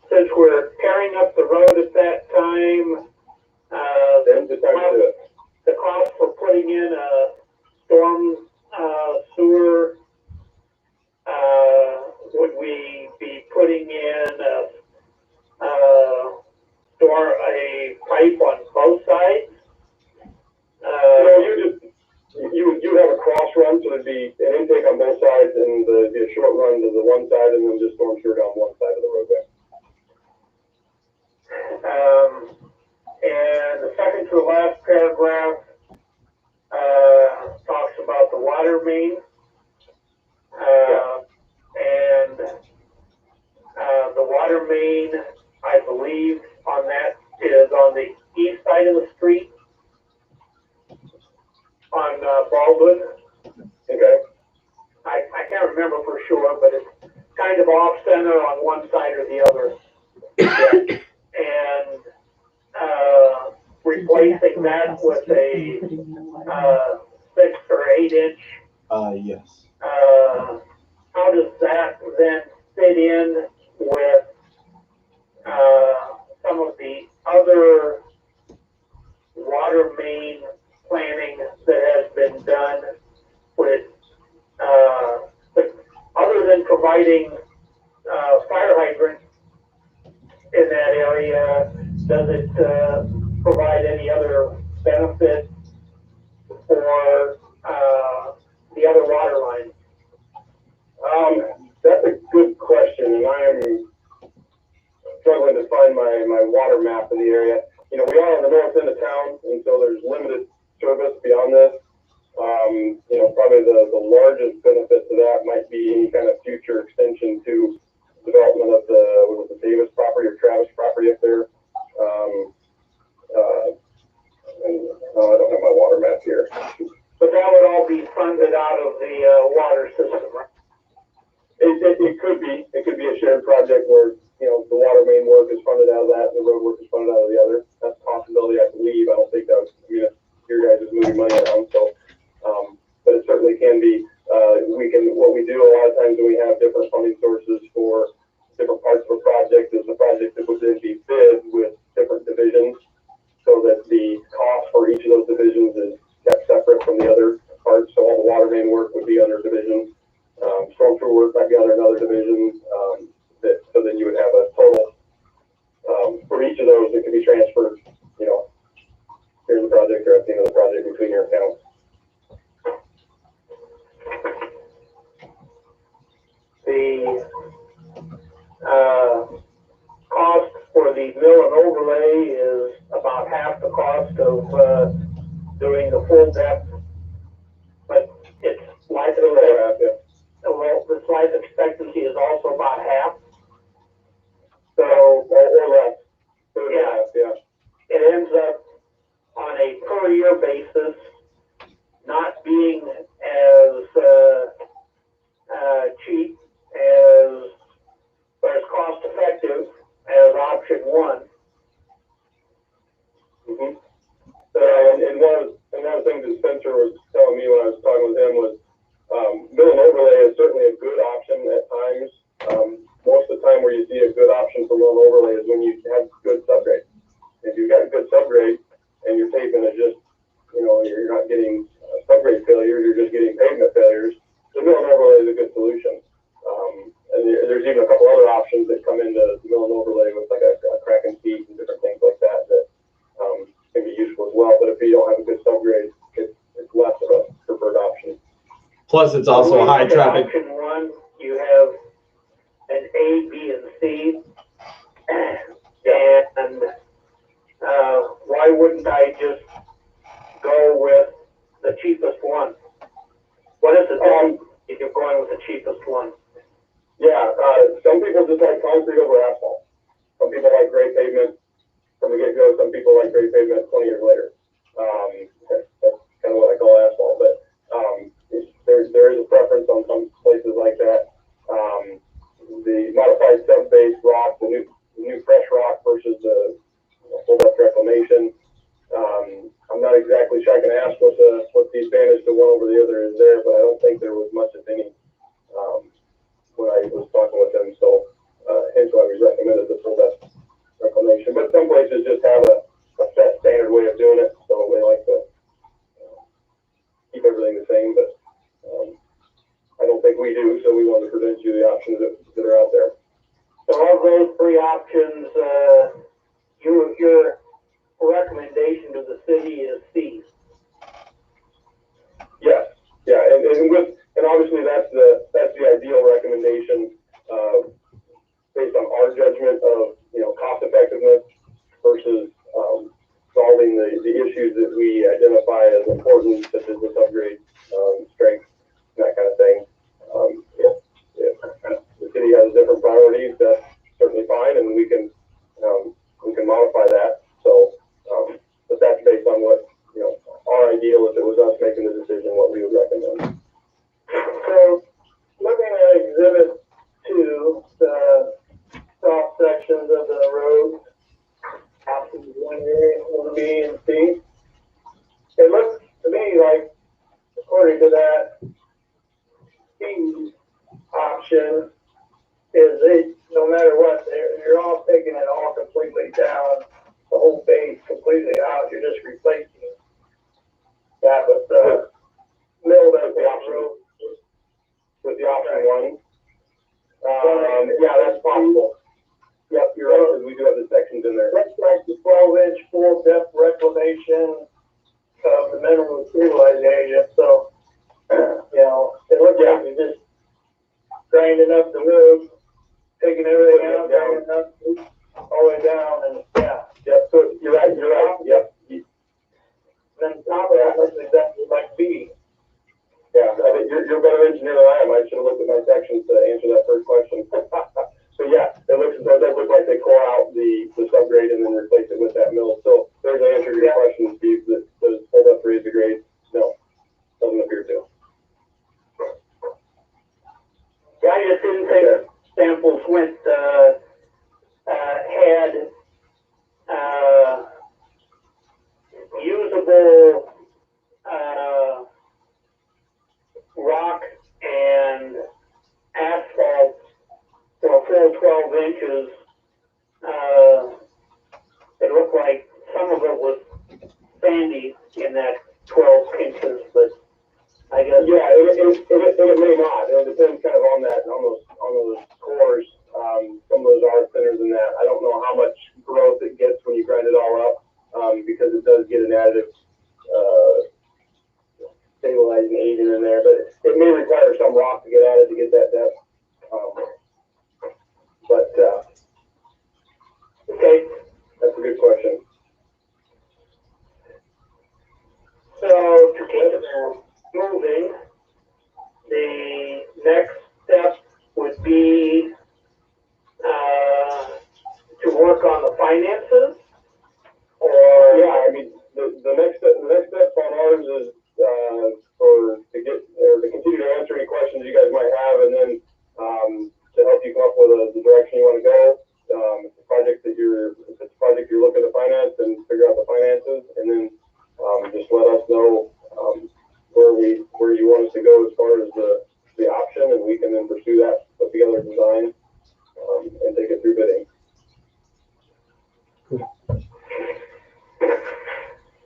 Since we're tearing up the road at that time, Then the time to do it. the cost for putting in a storm sewer, would we be putting in a pipe on both sides? No, you there'd be an intake on both sides and be a short run to the one side and then just storm sewer down one side of the roadway. And the second to the last paragraph, talks about the water main. And, the water main, I believe on that is on the east side of the street on, Baldwin. Okay. I can't remember for sure, but it's kind of off center on one side or the other. And, replacing that with a, 6 or 8 inch, Yes. how does that then fit in with, some of the other water main planning that has been done with, other than providing, fire hydrants in that area, does it, provide any other benefit for, the other water lines? That's a good question, and I am struggling to find my water map in the area. You know, we are on the north end of town, and so there's limited service beyond this. You know, probably the largest benefit to that might be any kind of future extension to development of the Davis property or Travis property up there. And I don't have my water map here. But that would all be funded out of the, water system, right? It could be. It could be a shared project where, you know, the water main work is funded out of that and the road work is funded out of the other. That's a possibility, I believe. I don't think that was, I mean, your guys is moving money around, so, but it certainly can be. What we do a lot of times when we have different funding sources for different parts of a project is the project that would then be bid with different divisions so that the cost for each of those divisions is kept separate from the other parts. So all the water main work would be under division. Storm sewer work might be under another division. So then you would have a total for each of those that could be transferred, you know, here's the project or at the end of the project between your accounts. The, cost for the mill and overlay is about half the cost of, doing the full depth. But its life expectancy, well, its life expectancy is also about half. So, Or less. yeah, it ends up on a per year basis not being as, cheap as, or as cost effective as option one. Mm-hmm. And one of the things that Spencer was telling me when I was talking with him was mill and overlay is certainly a good option at times. Most of the time where you see a good option for mill and overlay is when you have good subgrade. If you've got good subgrade and your pavement is just, you know, you're not getting subgrade failures, you're just getting pavement failures, the mill and overlay is a good solution. And there's even a couple other options that come into mill and overlay with like a crack and seat and different things like that can be useful as well. But if you don't have a good subgrade, it's less of a preferred option. Plus, it's also a high traffic. Option one, you have an A, B, and C. And, why wouldn't I just go with the cheapest one? What is it if you're going with the cheapest one? Yeah, some people just like concrete over asphalt. Some people like gray pavement from the get-go. Some people like gray pavement 20 years later. That's kind of what I call asphalt. But there is a preference on some places like that. The modified sub-base rock, the new fresh rock versus the full depth reclamation. I'm not exactly sure. I can ask what the advantage to one over the other is there, but I don't think there was much of any when I was talking with them. So hence why we recommended the full depth reclamation. But some places just have a set standard way of doing it, so they like to keep everything the same. But I don't think we do, so we wanted to present you the options that are out there. So of those three options, your recommendation to the city is C. Yes, yeah, and with important, such as this upgrade, strength, and that kind of thing. If the city has different priorities, that's certainly fine, and we can modify that. So, but that's based on what, our ideal, if it was us making the decision, what we would recommend. So, looking at Exhibit 2, the cross sections of the road, options 1A, 1B, and C, it looks to me like, according to that, C option is no matter what, you're all taking it all completely down, the whole base completely out, you're just replacing that with the middle of the road. With the option 1. Yeah, that's possible. Yep, you're right, because we do have the sections in there. Looks like the 12-inch full depth reclamation of the mineral stabilization, so, it looks like you're just grinding up the road, taking everything out, grinding up, all the way down, and, Yep, so you're right, yep. then top of that looks exactly like B. Yeah, I think you're a better engineer than I am. I should have looked at my sections to answer that first question. So yeah, it does look like they core out the subgrade and then replace it with that mill. So there's an answer to your question, Steve, that does hold up to raise the grade? No, doesn't appear to. Yeah, I just didn't think samples went, had, usable, rock and asphalt for a full 12 inches. It looked like some of it was sandy in that 12 inches, but I guess. Yeah, it may not. It depends kind of on those cores. Some of those are thinner than that. I don't know how much growth it gets when you grind it all up, because it does get an additive, stabilizing agent in there, but it may require some rock to get added to get that depth. Okay, that's a good question. So to keep it moving, the next step would be to work on the finances, or Yeah, I mean, the next step on ours is to continue to answer any questions you guys might have, and then to help you come up with the direction you want to go. If it's a project you're looking to finance, and figure out the finances, and then just let us know where you want us to go as far as the option, and we can then pursue that, put together a design, and take it through bidding.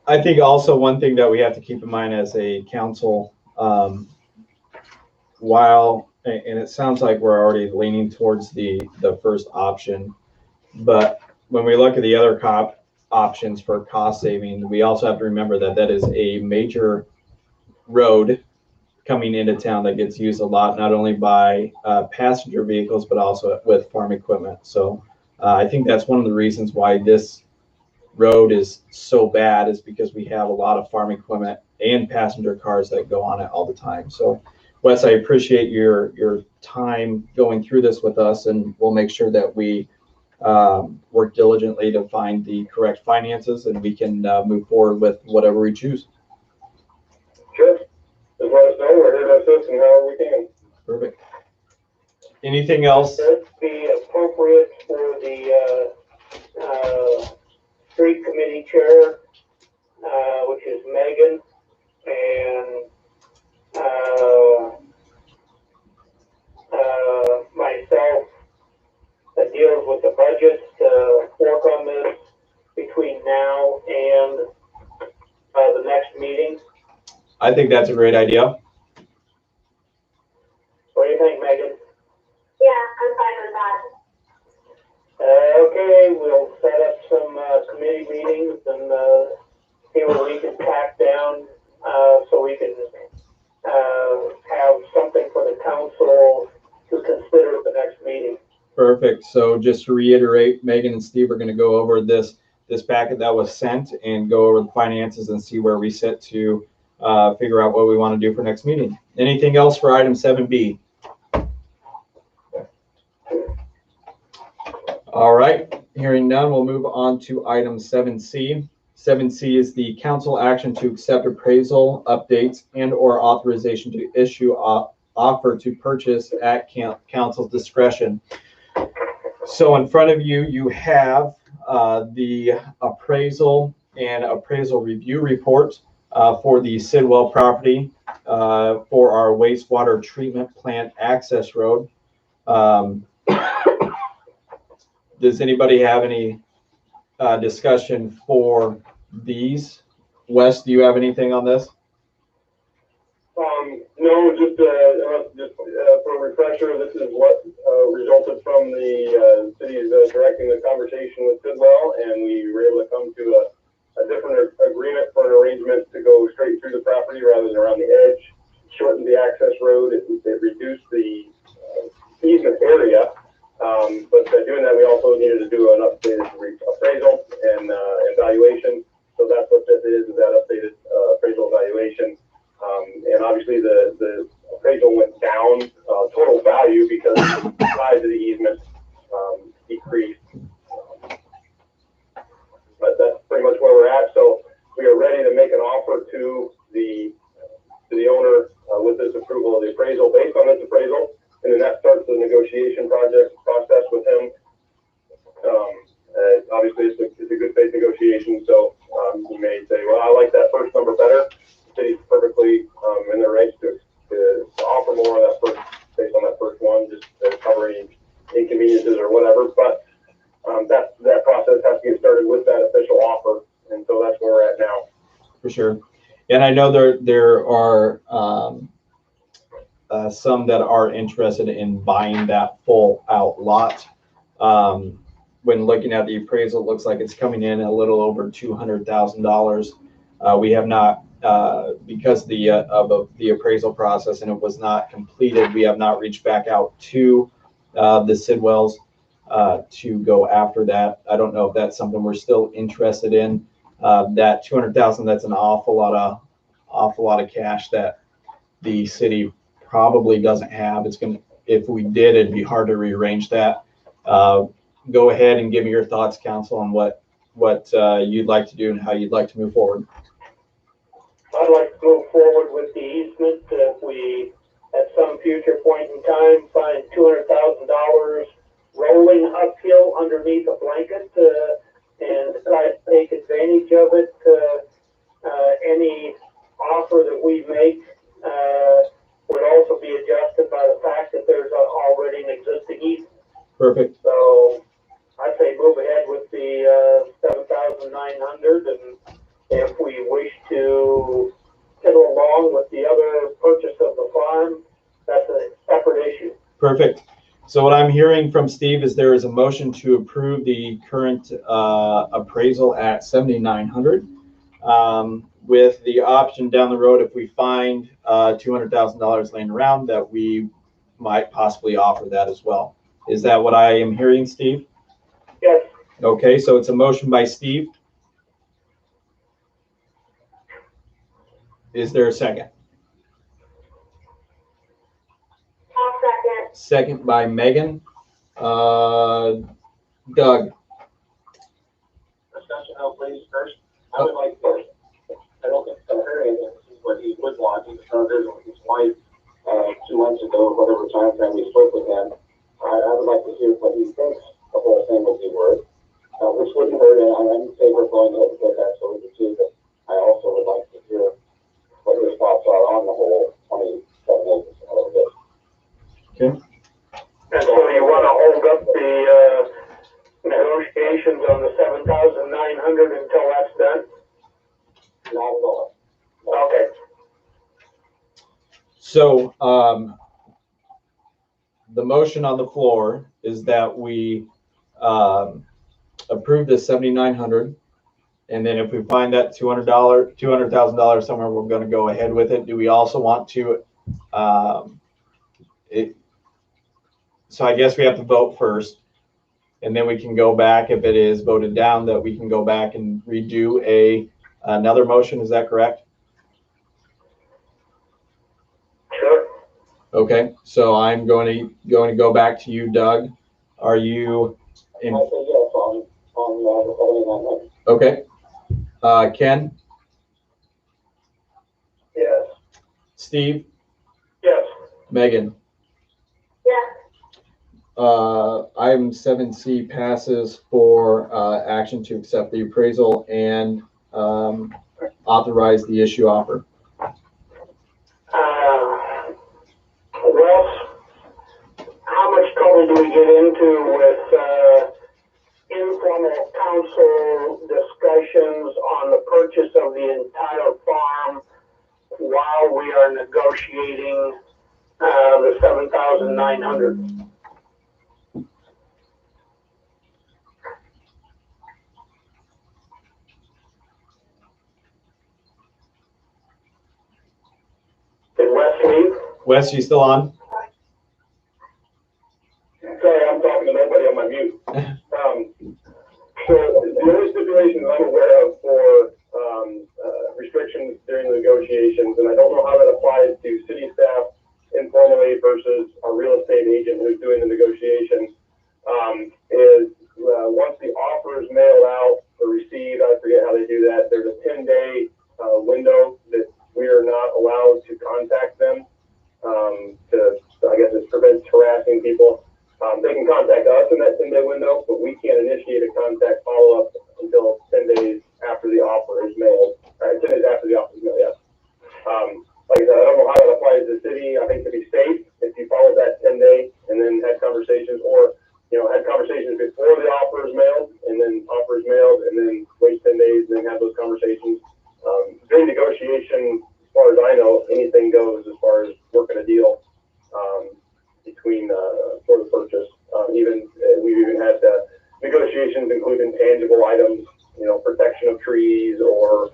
I think also one thing that we have to keep in mind as a council, and it sounds like we're already leaning towards the first option, but when we look at the other options for cost saving, we also have to remember that is a major road coming into town that gets used a lot, not only by passenger vehicles, but also with farm equipment. So I think that's one of the reasons why this road is so bad, is because we have a lot of farm equipment and passenger cars that go on it all the time. So Wes, I appreciate your time going through this with us, and we'll make sure that we work diligently to find the correct finances, and we can move forward with whatever we choose. Sure. Just let us know. We're here to assist in however we can. Perfect. Anything else? would be appropriate for the street committee chair, which is Megan, and myself, that deals with the budget, to work on this between now and the next meeting. I think that's a great idea. What do you think, Megan? Yeah, I'm fine with that. Okay, we'll set up some committee meetings and see what we can pack down, so we can have something for the council to consider at the next meeting. Perfect. So just to reiterate, Megan and Steve are going to go over this packet that was sent and go over the finances and see where we sit to figure out what we want to do for next meeting. Anything else for item 7B? All right, hearing none, we'll move on to item 7C. 7C is the council action to accept appraisal updates and or authorization to issue offer to purchase at council's discretion. So in front of you, you have the appraisal and appraisal review report for the Sidwell property for our wastewater treatment plant access road. Does anybody have any discussion for these? Wes, do you have anything on this? No, just for a refresher, this is what resulted from the city's directing the conversation with Sidwell, and we were able to come to a different agreement for an arrangement to go straight through the property rather than around the edge. Shortened the access road. It reduced the easement area. But by doing that, we also needed to do an updated appraisal and evaluation. So that's what this is that updated appraisal evaluation. And obviously the appraisal went down total value because the size of the easement decreased. But that's pretty much where we're at. So we are ready to make an offer to the owner with this approval of the appraisal, based on this appraisal. And then that starts the negotiation process with him. Obviously, it's a good faith negotiation. So you may say, well, I like that first number better. The city's perfectly in their rights to offer more on that first, based on that first one, just to cover any inconveniences or whatever. But that process has to get started with that official offer. And so that's where we're at now. For sure. And I know there are some that are interested in buying that full out lot. When looking at the appraisal, it looks like it's coming in a little over $200,000. We have not, because of the appraisal process and it was not completed, we have not reached back out to the Sidwells to go after that. I don't know if that's something we're still interested in. That $200,000, that's an awful lot of cash that the city probably doesn't have. If we did, it'd be hard to rearrange that. Go ahead and give me your thoughts, council, on what you'd like to do and how you'd like to move forward. I'd like to move forward with the easement. If we, at some future point in time, find $200,000 rolling uphill underneath a blanket and try to take advantage of it, any offer that we make would also be adjusted by the fact that there's already an existing easement. Perfect. So I'd say move ahead with the 7,900, and if we wish to fiddle along with the other purchase of the farm, that's a separate issue. Perfect. So what I'm hearing from Steve is there is a motion to approve the current appraisal at 7,900, with the option down the road, if we find $200,000 laying around, that we might possibly offer that as well. Is that what I am hearing, Steve? Yes. Okay, so it's a motion by Steve. Is there a second? I'll second. Second by Megan. Doug. Discussion, please, first. I would like first. I don't think it's gonna hurt anything. This is what he would want. He was trying to visit with his wife 2 months ago, whatever time frame we spoke with him. I would like to hear what he thinks the whole thing would be worth, which wouldn't hurt. And I'm in favor of going ahead with that, so we can see that. I also would like to hear what his thoughts are on the whole 27 acres of this. Okay. And so you want to hold up the negotiations on the 7,900 until that's done? Not at all. Okay. So the motion on the floor is that we approve the 7,900, and then if we find that $200,000 somewhere, we're going to go ahead with it. Do we also want to? So I guess we have to vote first, and then we can go back. If it is voted down, that we can go back and redo another motion. Is that correct? Okay, so I'm going to go back to you, Doug. Are you I in? say yes on the 79. Okay. Ken, Yes. Steve, Yes. Megan. Yes. Item 7C passes for action to accept the appraisal and authorize the issue offer. Wes, how much trouble do we get into with informal council discussions on the purchase of the entire farm while we are negotiating the 7,900? Did Wes leave? Wes, you still on? Sorry, I'm talking to nobody on my mute. So the only stipulations I'm aware of for restrictions during the negotiations, and I don't know how that applies to city staff informally versus a real estate agent who's doing the negotiation, is once the offer is mailed out or received, I forget how they do that, there's a 10-day window that we are not allowed to contact them I guess it prevents harassing people. They can contact us in that 10-day window, but we can't initiate a contact follow-up until 10 days after the offer is mailed. 10 days after the offer is mailed, yes. Like I said, I don't know how that applies to the city. I think to be safe, if you follow that 10-day and then had conversations, or had conversations before the offer is mailed, and then offer is mailed, and then wait 10 days and then have those conversations. During negotiation, as far as I know, anything goes as far as working a deal between for the purchase. We've even had negotiations including tangible items, protection of trees or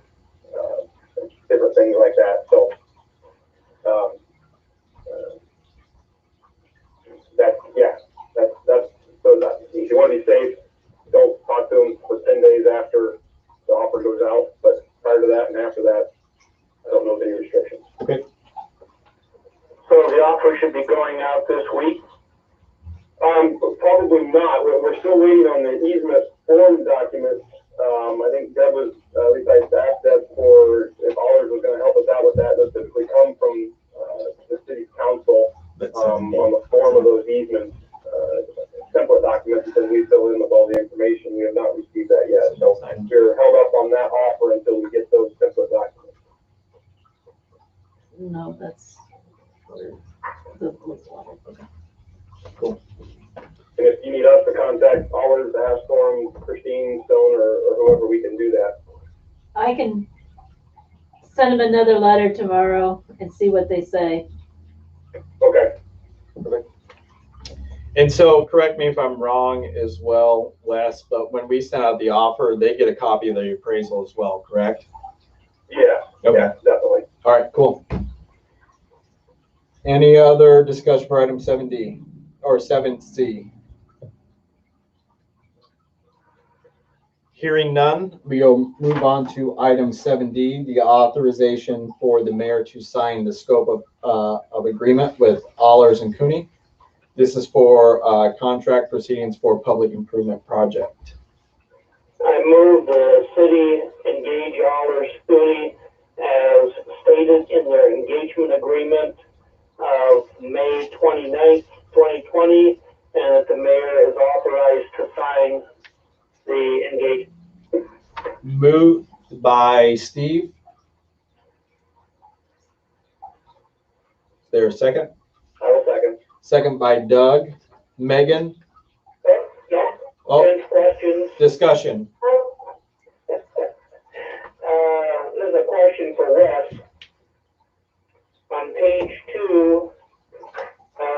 different things like that. So that's so that if you want to be safe, don't talk to them for 10 days after the offer goes out. But prior to that and after that, I don't know of any restrictions. Okay. So the offer should be going out this week? Probably not. We're still waiting on the easement form documents. I think Deb was, at least I asked Deb for if Allers was going to help us out with that. Those typically come from the city council on the form of those easements, template documents that we fill in with all the information. We have not received that yet. So we're held up on that offer until we get those template documents. No, that's the wastewater. Cool. And if you need us to contact Allers to ask for them, Christine, Stone, or whoever, we can do that. I can send them another letter tomorrow and see what they say. Okay. And so, correct me if I'm wrong as well, Wes, but when we send out the offer, they get a copy of the appraisal as well, correct? Yeah. Okay. Yeah, definitely. All right, cool. Any other discussion for item 7D or 7C? Hearing none, we'll move on to item 7D, the authorization for the mayor to sign the scope of agreement with Allers and Cooney. This is for contract proceedings for public improvement project. I move the city engage Allers Cooney as stated in their engagement agreement of May 29th, 2020, and that the mayor is authorized to sign the engagement. Moved by Steve. Is there a second? I will second. Second by Doug. Megan? No, Oh, any questions? discussion. There's a question for Wes. On page 2,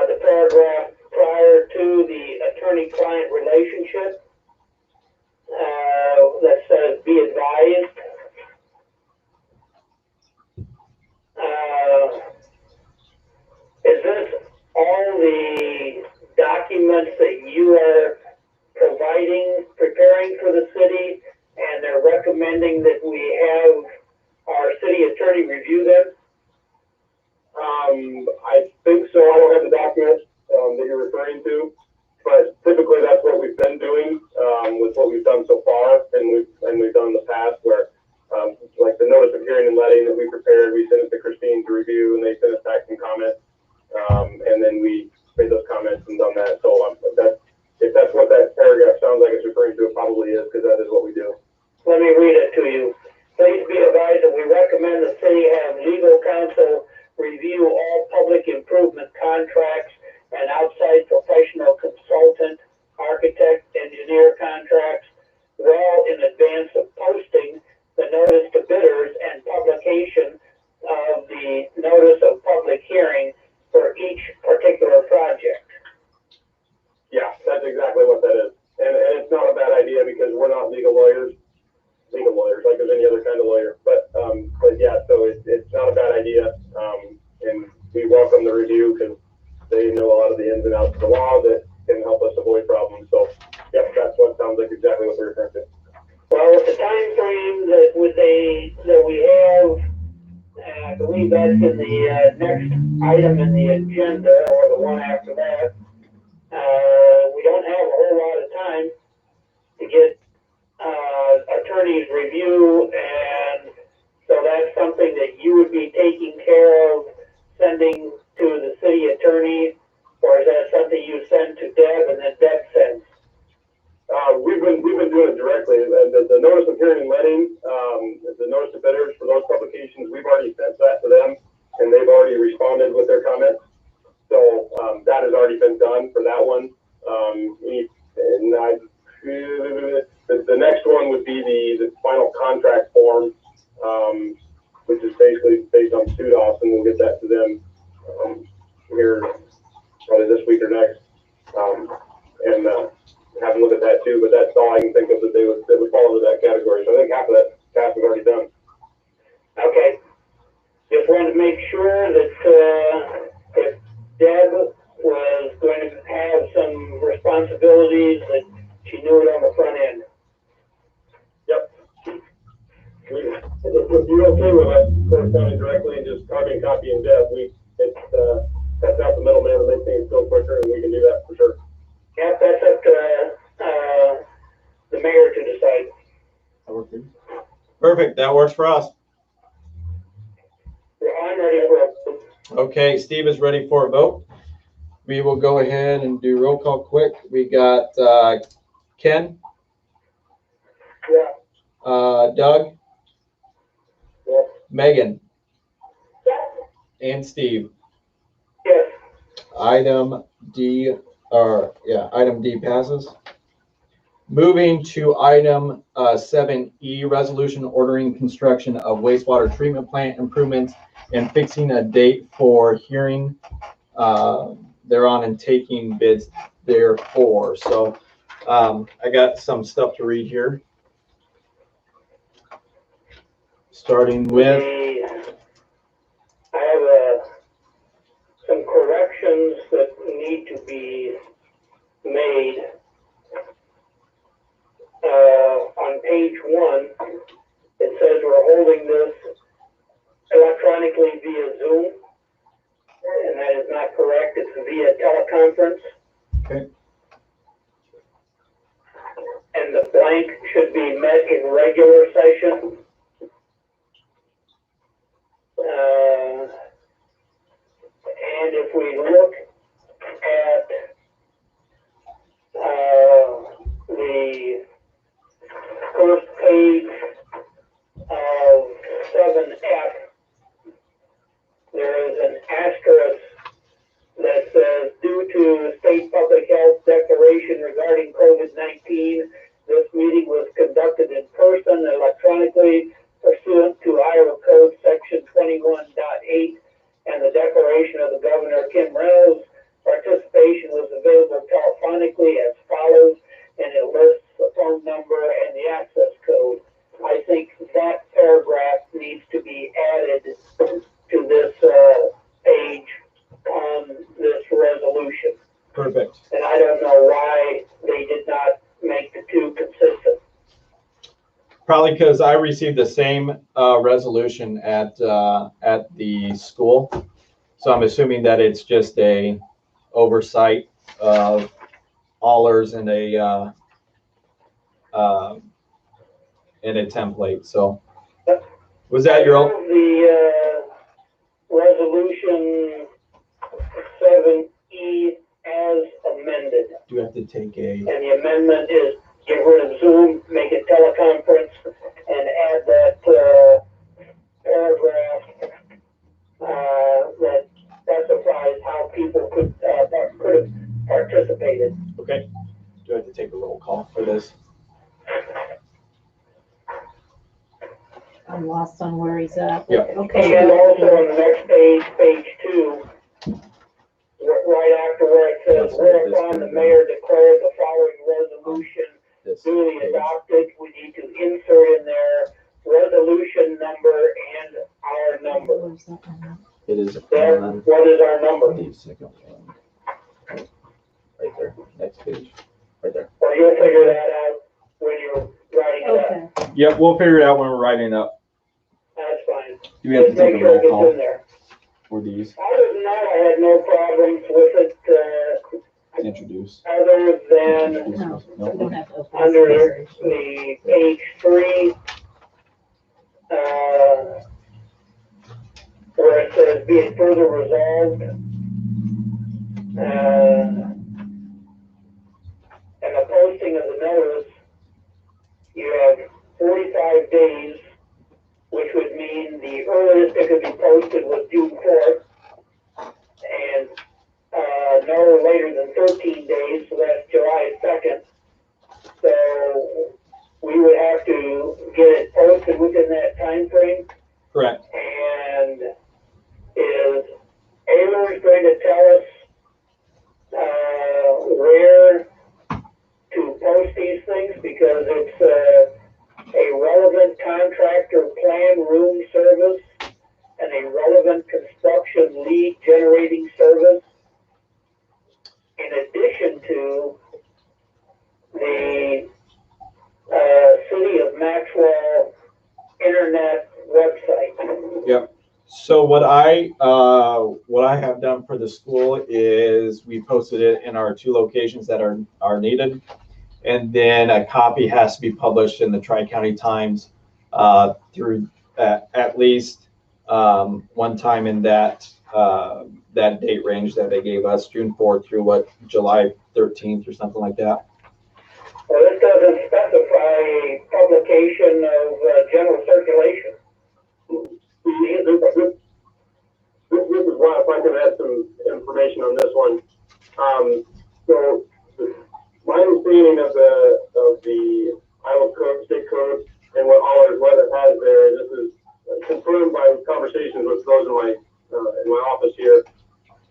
the paragraph prior to the attorney-client relationship, that says be advised. Is this all the documents that you are preparing for the city, and they're recommending that we have our city attorney review them? I think so. I don't have the documents that you're referring to, but typically that's what we've been doing with what we've done so far, and we've done in the past where like the notice of hearing and letting that we prepared, we sent it to Christine to review, and they sent us back some comments, and then we made those comments and done that. So if that's what that paragraph sounds like it's referring to, it probably is, because that is what we do. Let me read it to you. Please be advised that we recommend the city have legal counsel review all public improvement contracts and outside professional consultant, architect, engineer contracts well in advance of posting the notice to bidders and publication of the notice of public hearing for each particular project. Yeah, that's exactly what that is. And it's not a bad idea because we're not legal lawyers like there's any other kind of lawyer. But yeah, so it's not a bad idea. And we welcome the review because they know a lot of the ins and outs of the law that can help us avoid problems. So yep, that's what sounds like exactly what they're referring to. Well, with the time frame that we have, I believe that's in the next item in the agenda, or the one after that. We don't have a whole lot of time to get attorney's review, and so that's something that you would be taking care of, sending to the city attorney, or is that something you send to Deb and then Deb sends? We've been doing it directly. The notice of hearing and letting, the notice of bidders for those publications, we've already sent that to them, and they've already responded with their comments. So that has already been done for that one. The next one would be the final contract form, which is basically based on SUDOS, and we'll get that to them here probably this week or next, and have a look at that too. But that's all I can think of that would fall into that category. So I think half of that task is already done. Okay. Just wanted to make sure that if Deb was going to have some responsibilities, that she knew it on the front end. Yep. If you're okay with us corresponding directly and just carbon copy and Deb, it cuts out the middleman and makes things go quicker, and we can do that for sure. Yep, that's up to the mayor to decide. Perfect, that works for us. I'm ready for a vote. Okay, Steve is ready for a vote. We will go ahead and do roll call quick. We got Ken, Yeah. Doug, Yes. Megan, Yes. and Steve. Yes. Item D passes. Moving to item 7E, resolution ordering construction of wastewater treatment plant improvements and fixing a date for hearing thereon and taking bids therefore. So I got some stuff to read here. Starting with, I have some corrections that need to be made. On page 1, it says we're holding this electronically via Zoom, and that is not correct. It's via teleconference. okay, And the blank should be met in regular session. And if we look at the first page of 7F, there is an asterisk that says, due to state public health declaration regarding COVID-19, this meeting was conducted in person, electronically, pursuant to Iowa Code Section 21.8 and the declaration of the Governor, Kim Reynolds. Participation was available telephonically as follows, and it lists the phone number and the access code. I think that paragraph needs to be added to this page on this resolution. perfect. And I don't know why they did not make the two consistent. Probably because I received the same resolution at the school, So I'm assuming that it's just a oversight of allers and a template. So was that your own? The resolution 7E as amended. Do you have to take a? And the amendment is get rid of Zoom, make it teleconference, and add that paragraph that specifies how people could have participated. Okay. Do I have to take a roll call for this? I'm lost on where he's at. Yeah. Okay. And also on the next page, page 2, right after where it says, whereupon the mayor declared the following resolution This duly page. adopted, we need to insert in there resolution number and our number. Where's that one? It is Then, on what is our number? the second one. Right there. Next page. Right there. Or you'll figure that out when you're writing it up. Okay. Yep, we'll figure it out when we're writing up. That's fine. Do we have to Just make take a sure roll it gets call in there. for these? Other than that, I had no problems with it, Introduce. other than No, No. we don't have to open under this. the page 3, where it says be it further resolved, and the posting of the notice, you have 45 days, which would mean the earliest it could be posted was June 4th, and no later than 13 days, so that's July 2nd. So we would have to get it posted within that time frame. Correct. And is Ayler's going to tell us where to post these things? Because it's a relevant contractor plan room service and a relevant construction lead generating service, in addition to the City of Maxwell internet website. Yep. So what I have done for the school is we posted it in our 2 locations that are needed, and then a copy has to be published in the Tri-County Times through at least one time in that date range that they gave us, June 4th through July 13th or something like that. Well, this doesn't specify publication of general circulation. This is why, if I can add some information on this one. So my understanding of the Iowa code, state code, and what it has there, this is confirmed by conversations with those in my office here.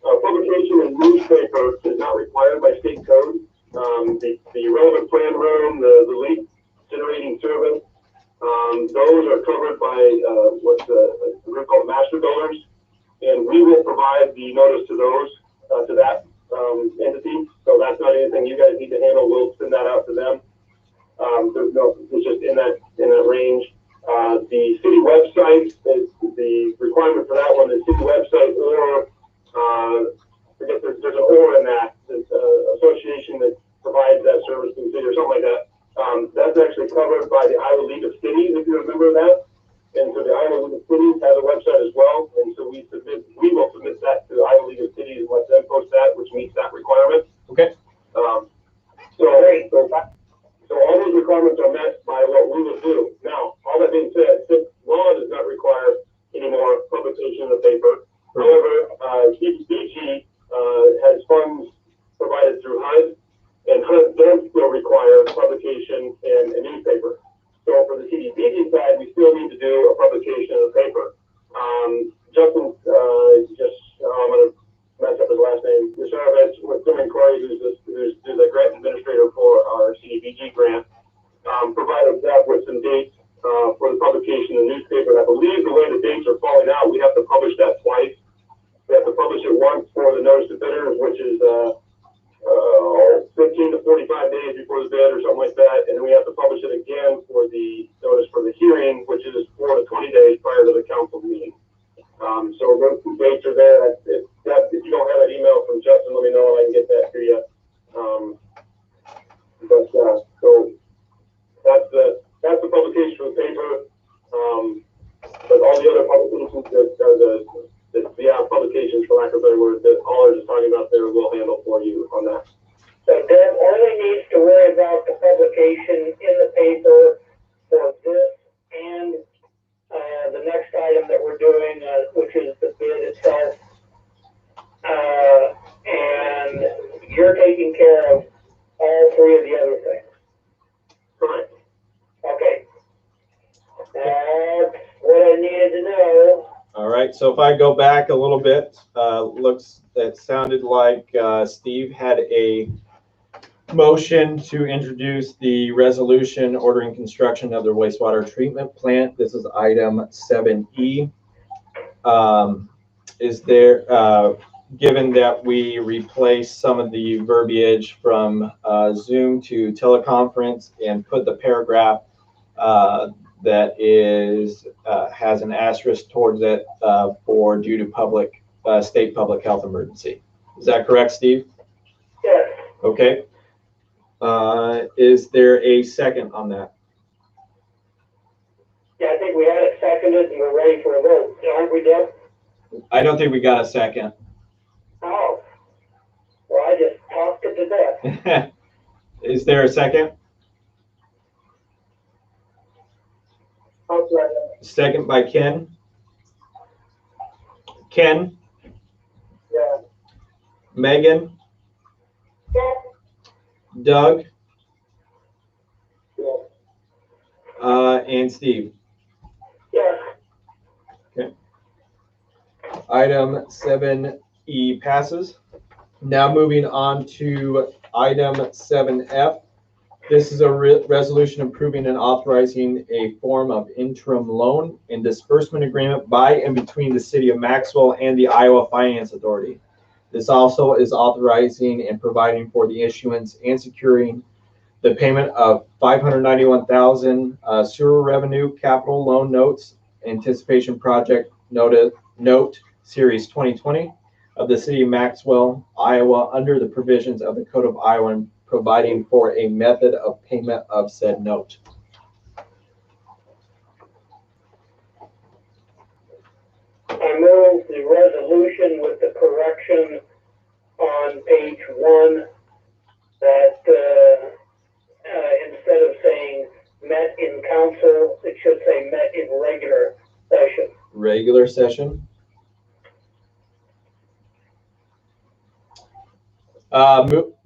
Publication in newspaper is not required by state code. The relevant plan room, the lead generating service, those are covered by what's the group called master builders, and we will provide the notice to those to that entity. So that's not anything you guys need to handle. We'll send that out to them. It's just in that range. The city website is the requirement for that one. The city website or forget there's an or in that. It's association that provides that service to the city or something like that. That's actually covered by the Iowa League of Cities, if you remember that. And so the Iowa League of Cities has a website as well. And so we will submit that to the Iowa League of Cities and let them post that, which meets that requirement. Okay. So all those requirements are met by what we will do. Now, all that being said, law does not require any more publication in the paper. However, CDBG has funds provided through HUD, and HUD does still require publication in a newspaper. So for the CDBG side, we still need to do a publication in the paper. Justin, I'm going to mess up his last name, Yasharovich, with Tim and Corey, who's the grant administrator for our CDBG grant, provided that with some dates for the publication in the newspaper. And I believe the way the dates are falling out, we have to publish that twice. We have to publish it once for the notice to bidders, which is 15 to 45 days before the bid or something like that. And then we have to publish it again for the notice for the hearing, which is 4 to 20 days prior to the council meeting. So those two dates are there. If you don't have that email from Justin, let me know and I can get that to you. So that's the publication for the paper. But all the other publications that are the publications, for lack of a better word, that all are just talking about there, we'll handle for you on that. So Deb only needs to worry about the publication in the paper for this and the next item that we're doing, which is the bid itself. And you're taking care of all three of the other things. Correct. Okay. That's what I needed to know. All right, so if I go back a little bit, it sounded like Steve had a motion to introduce the resolution ordering construction of the wastewater treatment plant. This is item 7E. Is there, given that we replaced some of the verbiage from Zoom to teleconference and put the paragraph that is has an asterisk towards it for due to state public health emergency. Is that correct, Steve? Yes. Okay. Is there a second on that? Yeah, I think we had it seconded and we're ready for a vote. Aren't we, Deb? I don't think we got a second. Oh. Well, I just talked it to death. Is there a second? Second by Ken. Ken? Yeah. Megan? Yes. Doug? Yeah. And Steve. Yes. Item 7E passes. Now moving on to item 7F. This is a resolution approving and authorizing a form of interim loan and disbursement agreement by and between the city of Maxwell and the Iowa Finance Authority. This also is authorizing and providing for the issuance and securing the payment of $591,000 sewer revenue capital loan notes, anticipation project note series 2020 of the city of Maxwell, Iowa, under the provisions of the Code of Iowa, and providing for a method of payment of said note. I move the resolution with the correction on page 1 that instead of saying met in council, it should say met in regular session. Regular session.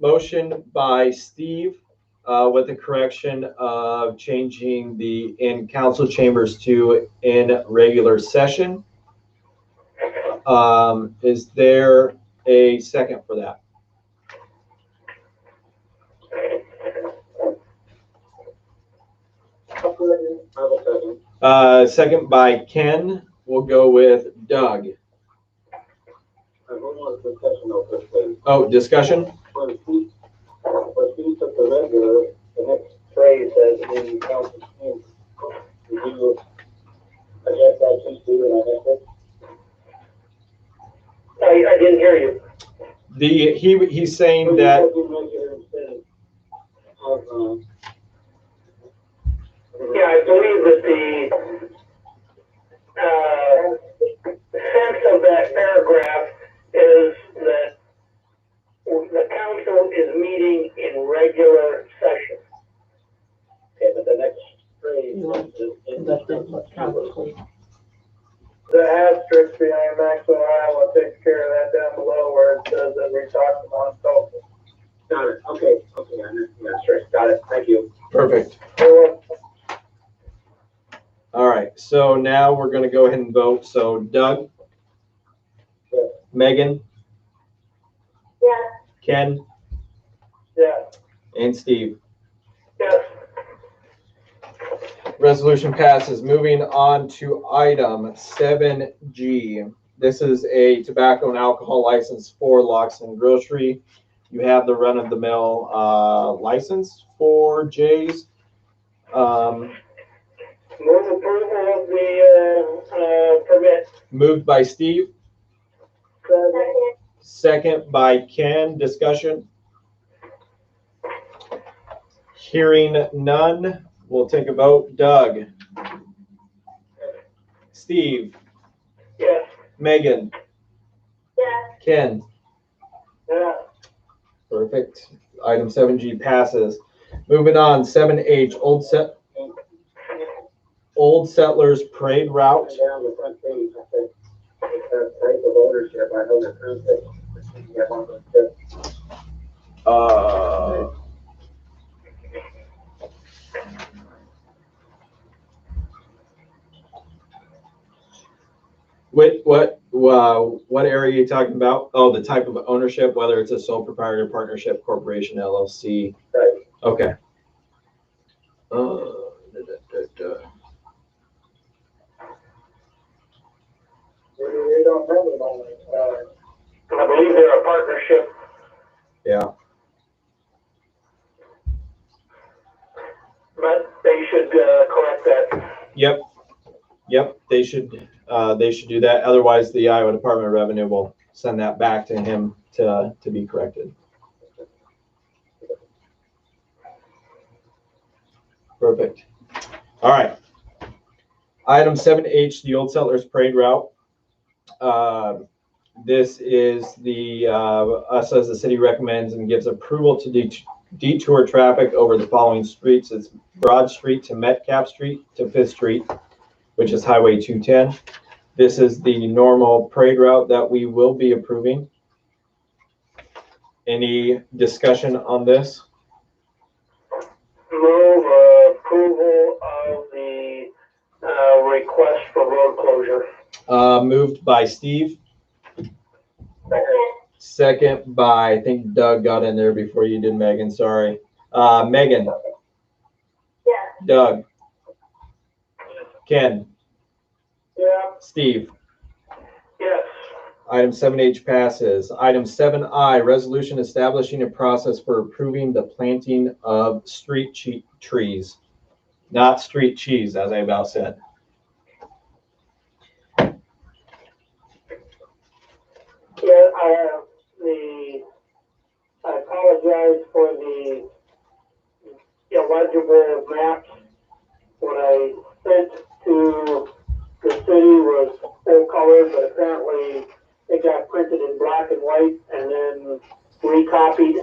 Motion by Steve with the correction of changing the in council chambers to in regular session. Is there a second for that? Second by Ken. We'll go with Doug. Oh, discussion? When Steve took the regular, the next phrase says in council chamber. Did you adjust that to Steve and I missed it? I didn't hear you. He's saying that Yeah, I believe that the sense of that paragraph is that the council is meeting in regular session. Okay, but the next phrase The asterisk behind Maxwell, Iowa takes care of that down below where it says that we talked about social. Got it. Okay, I understand. Sure. Got it. Thank you. perfect. All right, so now we're going to go ahead and vote. So Doug? Yes. Megan? Yes. Ken? Yeah. And Steve? Yes. Resolution passes. Moving on to item 7G. This is a tobacco and alcohol license for Loxton Grocery. You have the run-of-the-mill license for Jay's. Move approval of the, permit. Moved by Steve, Second. second by Ken. Discussion? Hearing none, we'll take a vote. Doug? Steve? Yes. Megan? Yes. Ken? Yeah. Perfect. Item 7G passes. Moving on, 7H, Old Settlers Parade Route. Down the front page, I think, type of ownership, I know the current thing. You have one of those tips. What area are you talking about? Oh, the type of ownership, whether it's a sole proprietor, partnership, corporation, LLC. Right. Okay. We don't have them on the, I believe they're a partnership. Yeah. But they should, correct that. Yep. They should do that. Otherwise, the Iowa Department of Revenue will send that back to him to be corrected. Perfect. All right. Item 7H, the Old Settlers Parade Route. This is the, us as the city recommends and gives approval to detour traffic over the following streets. It's Broad Street to Metcalf Street to 5th Street, which is Highway 210. This is the normal parade route that we will be approving. Any discussion on this? Move approval of the, request for road closure. Moved by Steve, Second. second by, I think Doug got in there before you did, Megan, sorry. Megan, Yes. Doug, Ken, Yeah. Steve. Yes. Item 7H passes. Item 7I, resolution establishing a process for approving the planting of street trees, not street cheese, as I about said. Yeah, I apologize for the illegible maps. What I sent to the city was full color, but apparently it got printed in black and white and then recopied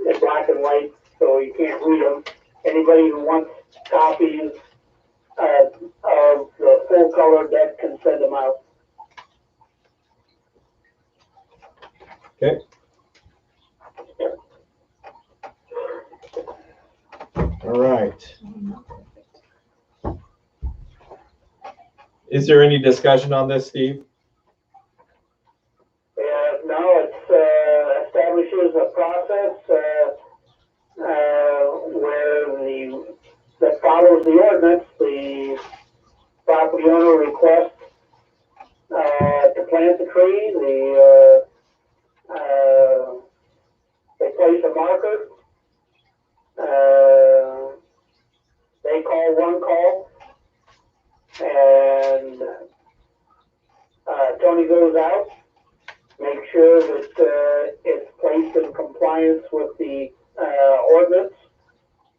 in black and white, so you can't read them. Anybody who wants copies of the full color deck can send them out. Okay. All right. Is there any discussion on this, Steve? No, it establishes a process where that follows the ordinance. The property owner requests to plant the tree. They place a marker. They call one call, and Tony goes out, make sure that it's placed in compliance with the ordinance,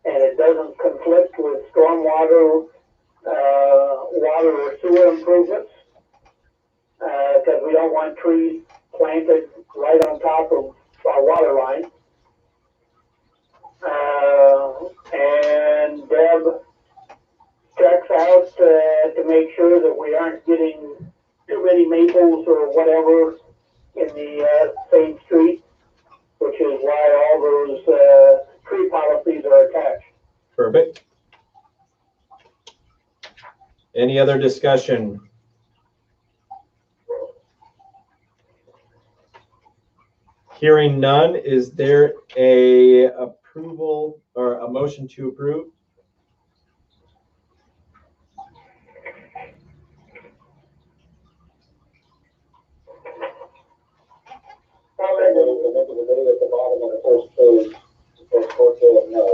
and it doesn't conflict with stormwater, water or sewer improvements, because we don't want trees planted right on top of our water line. And Deb checks out to make sure that we aren't getting too many maples or whatever in the same street, which is why all those tree policies are attached. Perfect. Any other discussion? Hearing none, is there a approval or a motion to approve? the video at the bottom of the first page, the first photo of no.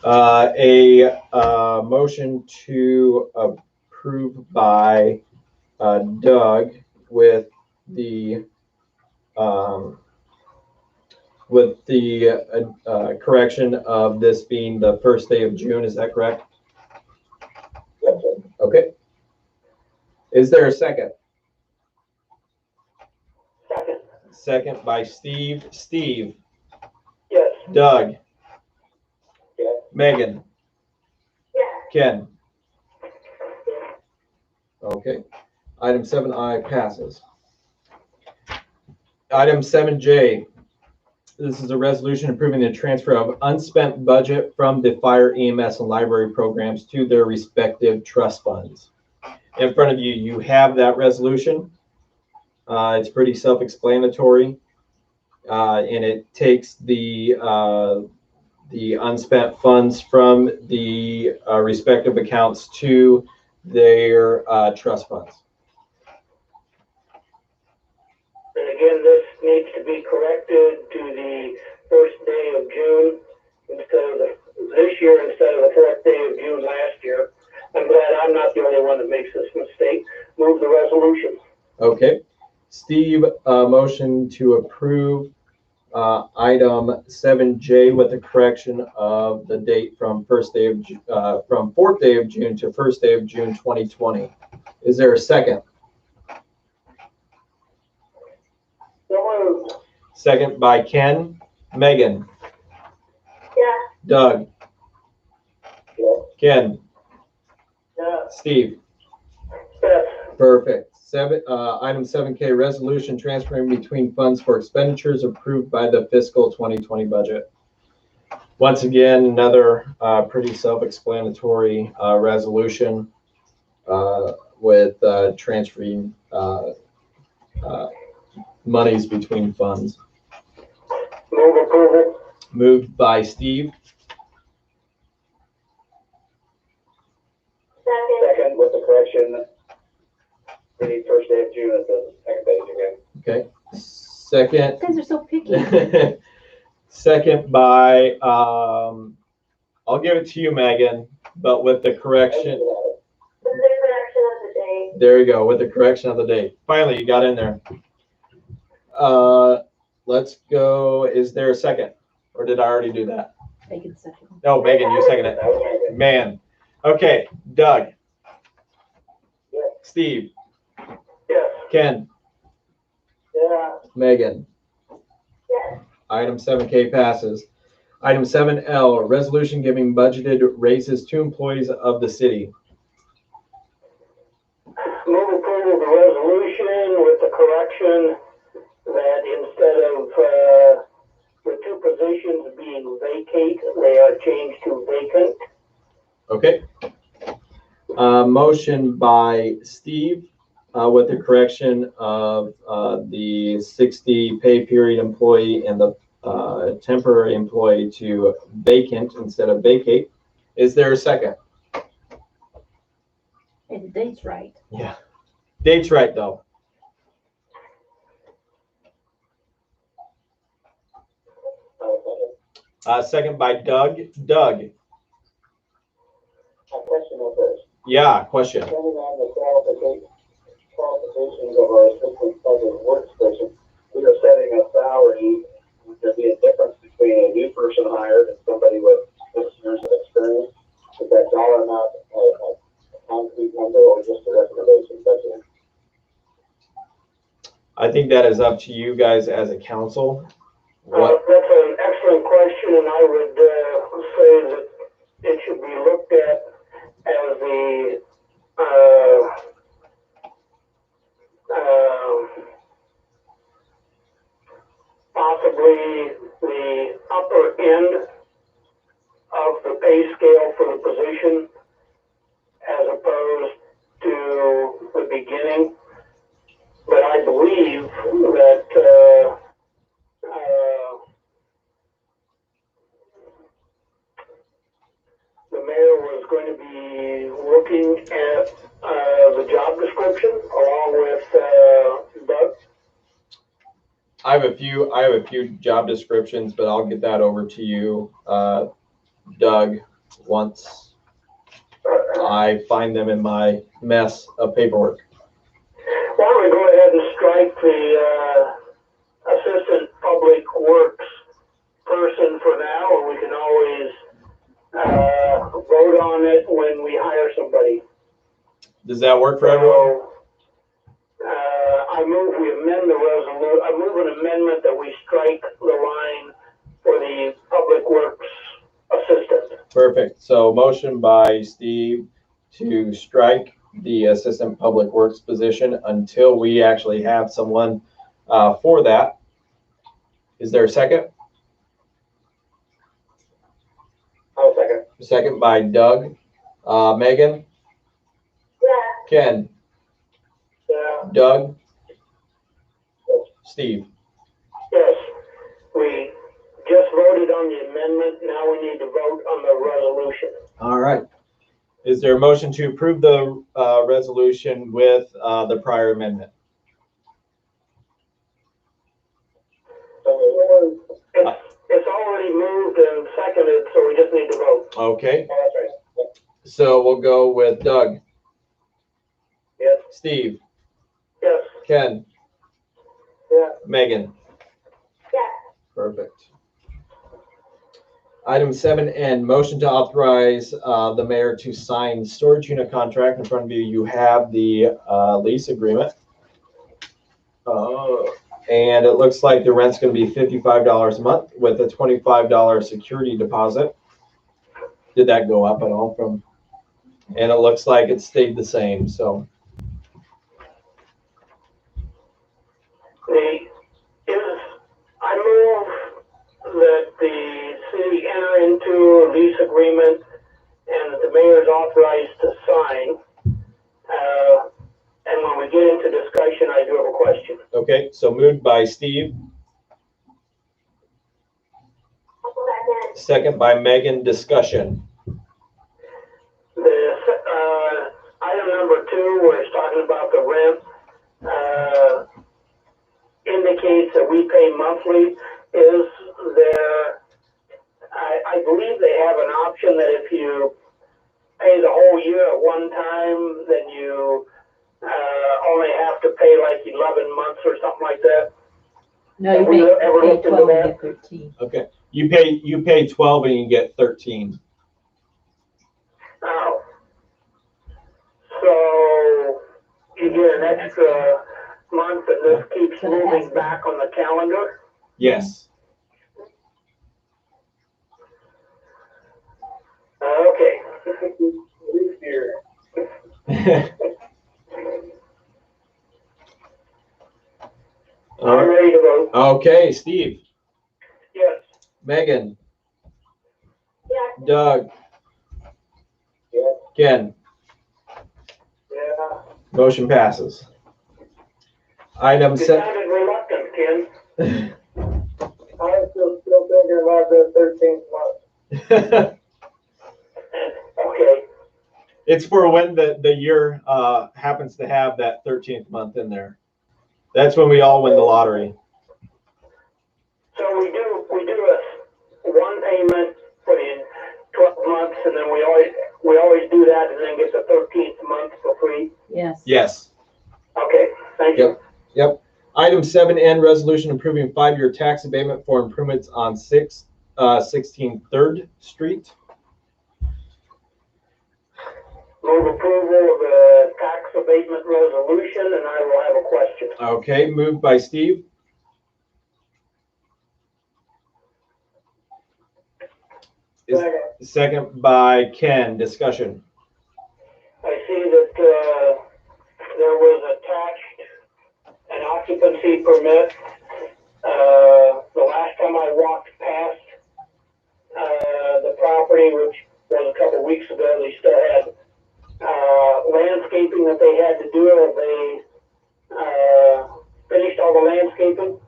A motion to approve by Doug with the correction of this being the first day of June. Is that correct? Yes, sir. Okay. Is there a second? Second. Second by Steve. Steve, Yes. Doug, Yes. Megan, Yes. Ken. Okay. Item 7I passes. Item 7J. This is a resolution approving the transfer of unspent budget from the fire, EMS, and library programs to their respective trust funds. In front of you, you have that resolution. It's pretty self-explanatory, and it takes the unspent funds from the respective accounts to their trust funds. And again, this needs to be corrected to the first day of June this year instead of the fourth day of June last year. I'm glad I'm not the only one that makes this mistake. Move the resolution. Okay. Steve, motion to approve item 7J with the correction of the date from fourth day of June to first day of June 2020. Is there a second? So moved. Second by Ken. Megan, Yes. Doug, Yes. Ken, Yeah. Steve. Yes. Perfect. Item 7K, resolution transferring between funds for expenditures approved by the fiscal 2020 budget. Once again, another pretty self-explanatory resolution with transferring monies between funds. Move approval. Moved by Steve, Second. Second with the correction, the first day of June at the second page again. okay. Second. You guys are so picky. Second by, I'll give it to you, Megan, but with the correction. With the correction of the date. There you go, with the correction of the date. Finally, you got in there. Let's go. Is there a second? Or did I already do that? Megan second. No, Megan, you seconded That was my it. Man. Okay, Doug. Yes. Steve. Yes. Ken. Yeah. Megan. Yes. Item 7K passes. Item 7L, resolution giving budgeted raises to employees of the city. Move approval of the resolution with the correction that instead of the two positions being vacate, they are changed to vacant. Okay. Motion by Steve with the correction of the 60 pay period employee and the temporary employee to vacant instead of vacate. Is there a second? And the date's right. Yeah. Date's right, though. Second by Doug. Doug. A question of this. Yeah, question. Depending on the qualifications of our assistant budget workstation, we are setting a salary. Would there be a difference between a new person hired and somebody with 6 years of experience? Is that dollar amount a concrete number or just a recommendation? I think that is up to you guys as a council. What? That's an excellent question, and I would say that it should be looked at as the possibly the upper end of the pay scale for the position as opposed to the beginning. But I believe that the mayor was going to be looking at the job description along with Doug. I have a few job descriptions, but I'll get that over to you, Doug, once I find them in my mess of paperwork. Why don't we go ahead and strike the assistant public works person for now, and we can always vote on it when we hire somebody. Does that work for everyone? So, I move we amend the resolution. I move an amendment that we strike the line for the public works assistant. Perfect. So motion by Steve to strike the assistant public works position until we actually have someone for that. Is there a second? I'll second. Second by Doug. Megan? Yeah. Ken? Yeah. Doug? Steve? Yes, we just voted on the amendment. Now we need to vote on the resolution. All right. Is there a motion to approve the resolution with the prior amendment? It's already moved and seconded, so we just need to vote. Okay. Oh, that's right. So we'll go with Doug. Yes. Steve? Yes. Ken? Yeah. Megan? Yeah. Perfect. Item 7N, motion to authorize the mayor to sign storage unit contract. In front of you, you have the lease agreement. And it looks like the rent's going to be $55 a month with a $25 security deposit. Did that go up at all from? And it looks like it stayed the same, so. I move that the city enter into a lease agreement and that the mayor is authorized to sign. And when we get into discussion, I do have a question. Okay, so moved by Steve, second by Megan, discussion. The item number 2, where it's talking about the rent, indicates that we pay monthly. Is there, I believe they have an option that if you pay the whole year at one time, then you only have to pay like 11 months or something like that. No, you Have we ever pay looked into 12 and that? get 13. Okay, you pay 12 and you get 13. Oh. So you get an extra month and this keeps So that has moving to- back on the calendar? Yes. Okay. Leaf year. All I'm right. ready to vote. Okay, Steve, Yes. Megan, Yeah. Doug, Yeah. Ken, Yeah. motion passes. Item You set. sounded reluctant, Ken. I'm still thinking about the 13th month. Okay. It's for when the year happens to have that 13th month in there. That's when we all win the lottery. So we do a one payment for the 12 months, and then we always do that, and then get the 13th month for free. Yes. Yes. Okay, thank you. Yep. Item 7N, resolution approving 5-year tax abatement for improvements on 16 3rd Street. Move approval of the tax abatement resolution, and I will have a question. Okay, moved by Steve. Second by Ken, discussion. I see that there was attached an occupancy permit. The last time I walked past the property, which was a couple weeks ago, they still had landscaping that they had to do. Have they finished all the landscaping?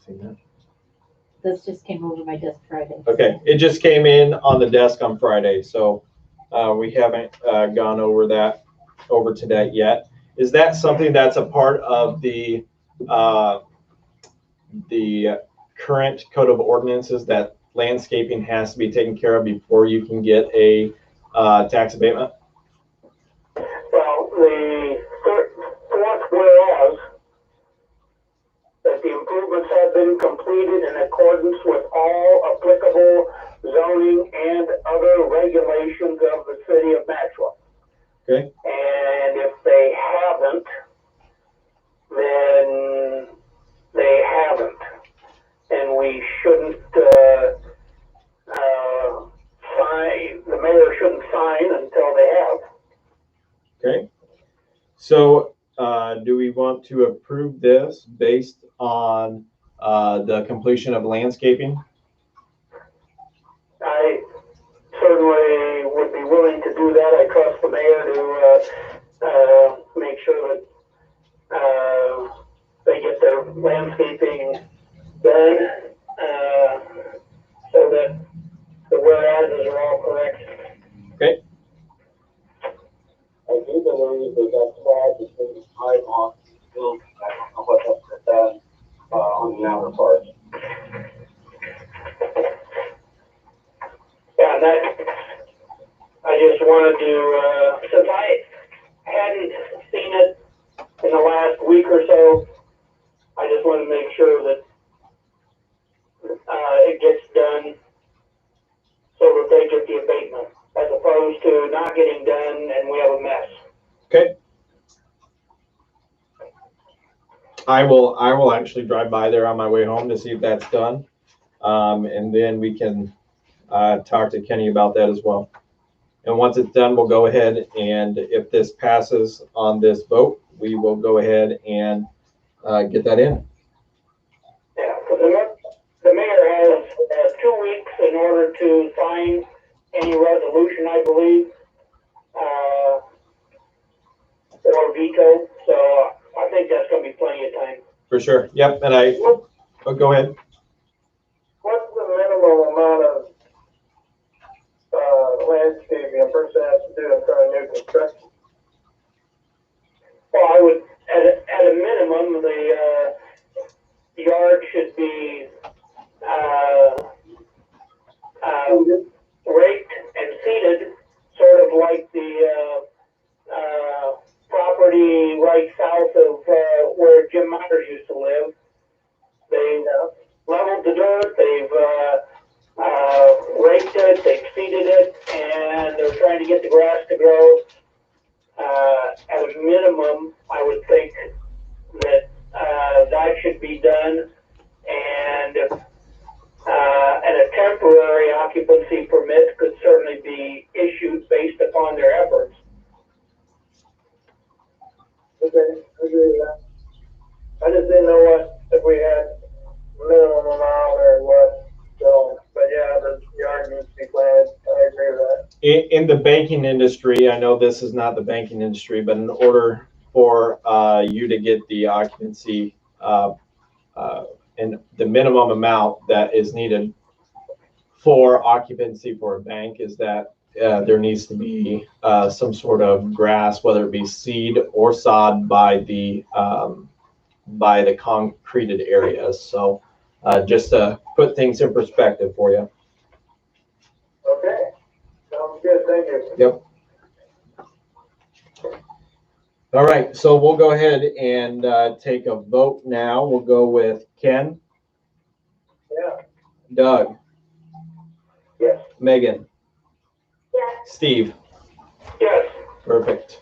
See that? This just came over my desk Friday. Okay, it just came in on the desk on Friday, so we haven't gone over to that yet. Is that something that's a part of the current code of ordinances that landscaping has to be taken care of before you can get a tax abatement? Well, the fourth whereas, that the improvements have been completed in accordance with all applicable zoning and other regulations of the city of Maxwell. Okay. And if they haven't, then they haven't. And we shouldn't sign, the mayor shouldn't sign until they have. Okay. So do we want to approve this based on the completion of landscaping? I certainly would be willing to do that. I trust the mayor to make sure that they get their landscaping done so that the whereases are all correct. Okay. I do believe that that's wall between sidewalk and building. I don't know what else is done on the outer part. Yeah, that, I just wanted to, since I hadn't seen it in the last week or so, I just wanted to make sure that it gets done so that they get the abatement, as opposed to not getting done and we have a mess. Okay. I will actually drive by there on my way home to see if that's done. And then we can talk to Kenny about that as well. And once it's done, we'll go ahead, and if this passes on this vote, we will go ahead and get that in. Yeah, so the mayor has 2 weeks in order to sign any resolution, I believe, or veto. So I think that's going to be plenty of time. For sure. Yep. And go ahead. What's the minimum amount of landscaping a person has to do in front of new construction? Well, I would, at a minimum, the yard should be raked and seeded, sort of like the property right south of where Jim Myers used to live. They leveled the dirt, they've raked it, they've seeded it, and they're trying to get the grass to grow. At a minimum, I would think that that should be done, and a temporary occupancy permit could certainly be issued based upon their efforts. Okay, I agree with that. I just didn't know what, if we had minimum amount or what, so, but yeah, the yard needs to be planted. I agree with that. In the banking industry, I know this is not the banking industry, but in order for you to get the occupancy and the minimum amount that is needed for occupancy for a bank is that there needs to be some sort of grass, whether it be seed or sod by the concreted areas. So just to put things in perspective for you. Okay, sounds good, thank you. Yep. All right, so we'll go ahead and take a vote now. We'll go with Ken. Yeah. Doug. Yes. Megan. Yes. Steve. Yes. Perfect.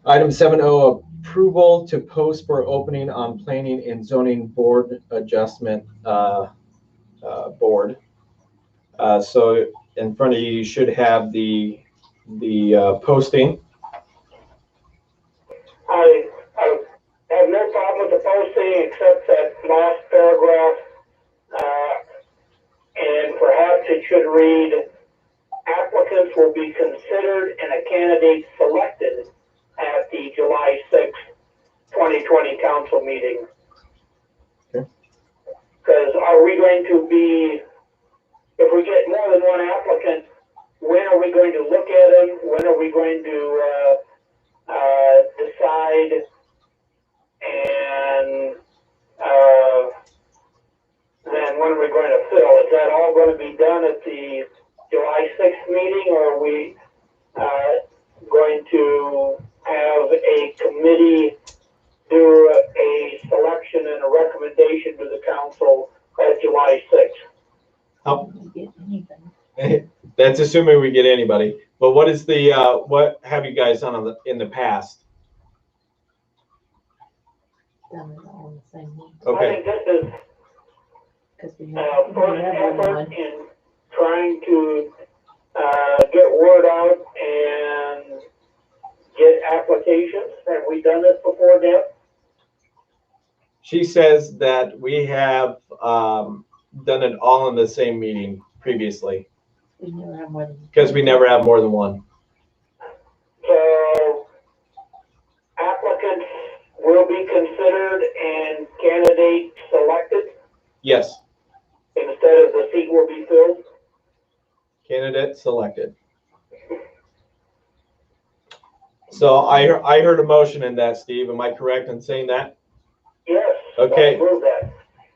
Item 7.0, approval to post for opening on planning and zoning board adjustment board. So in front of you, you should have the posting. I have no problem with the posting except that last paragraph, and perhaps it should read, applicants will be considered and a candidate selected at the July 6th, 2020 council meeting. Okay. Because are we going to be, if we get more than one applicant, when are we going to look at them? When are we going to decide and one are we going to fill? Is that all going to be done at the July 6th meeting, or are we going to have a committee do a selection and a recommendation to the council at July 6th? Get anything. That's assuming we get anybody. But what is the what have you guys done in the past? Done it all in the same one. I Okay. think this is Because we first have more than effort one. in trying to get word out and get applications. Have we done this before, Deb? She says that we have done it all in the same meeting previously We never have more than. because we never have more than one. So applicants will be considered and candidates selected Yes. instead of the seat will be filled. Candidate selected. So I heard a motion in that, Steve. Am I correct in saying that? Yes. Okay. Let's move that.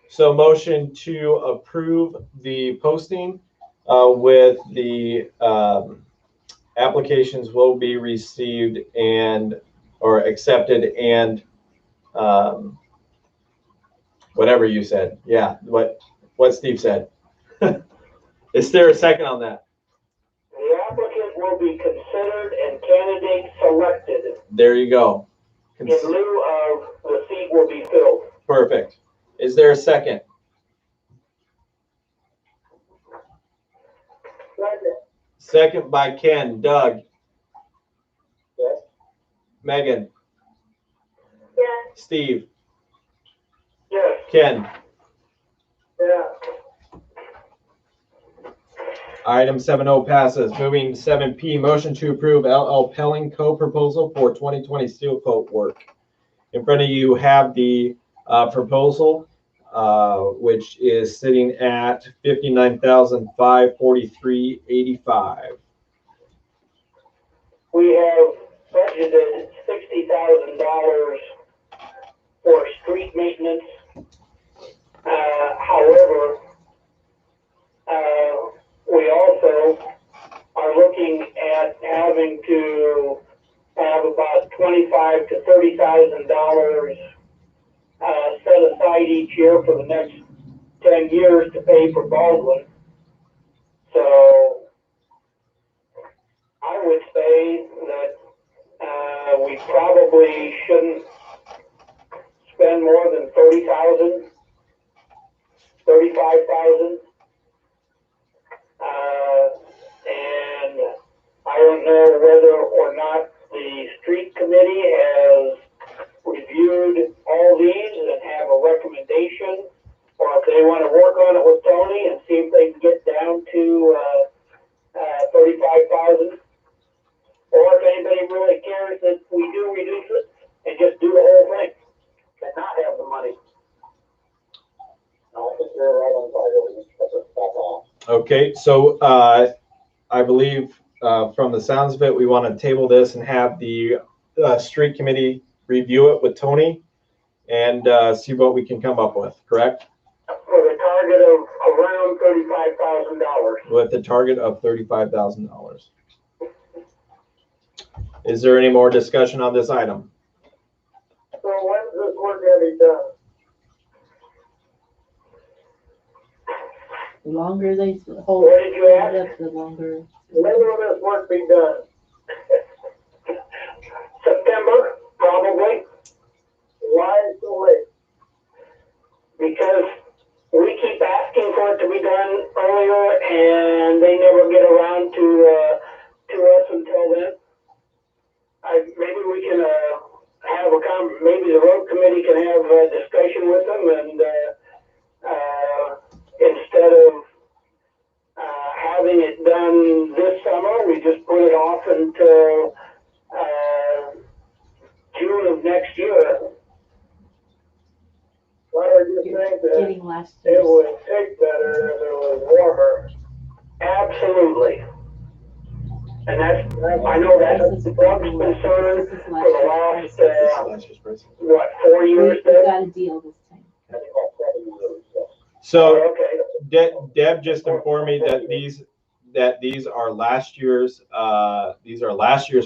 So motion to approve the posting with the applications will be received and or accepted and whatever you said. Yeah, what Steve said. Is there a second on that? The applicant will be considered and candidate selected There you go. in lieu of the seat will be filled. Perfect. Is there a second? Second by Ken. Doug. Yes. Megan. Yes. Steve. Yes. Ken. Yeah. Item 7.0 passes. Moving to 7P, motion to approve LL Pelling co-proposal for 2020 seal coat work. In front of you have the proposal, which is sitting at $59,543.85. We have budgeted $60,000 for street maintenance. However, we also are looking at having to have about $25,000 to $30,000 set aside each year for the next 10 years to pay for Baldwin. So I would say that we probably shouldn't spend more than $30,000, $35,000. And I don't know whether or not the street committee has reviewed all these and have a recommendation, or if they want to work on it with Tony and see if they can get down to 35,000. Or if anybody really cares that we do reduce it and just do the whole thing and not have the money. No, I think you're right on target. We need to cut this back off. Okay, so I believe from the sounds of it, we want to table this and have the street committee review it with Tony and see what we can come up with, correct? With a target of around $35,000. With a target of $35,000. Is there any more discussion on this item? So when's this work gonna be done? The longer they hold What did you ask? it up, the longer. When will this work be done? September, probably. Why so late? Because we keep asking for it to be done earlier and they never get around to us until then. Maybe we can have maybe the road committee can have a discussion with them and instead of having it done this summer, we just put it off until June of next year. What are you saying that Getting last it year's. would take better if it was warmer? Absolutely. And I know that's Doug's concern This is for the last last, year's prices. Last year's price. what, 4 We years we then? got a deal this time. I think about 7 years, yes. So Okay, Deb just informed me that these are last year's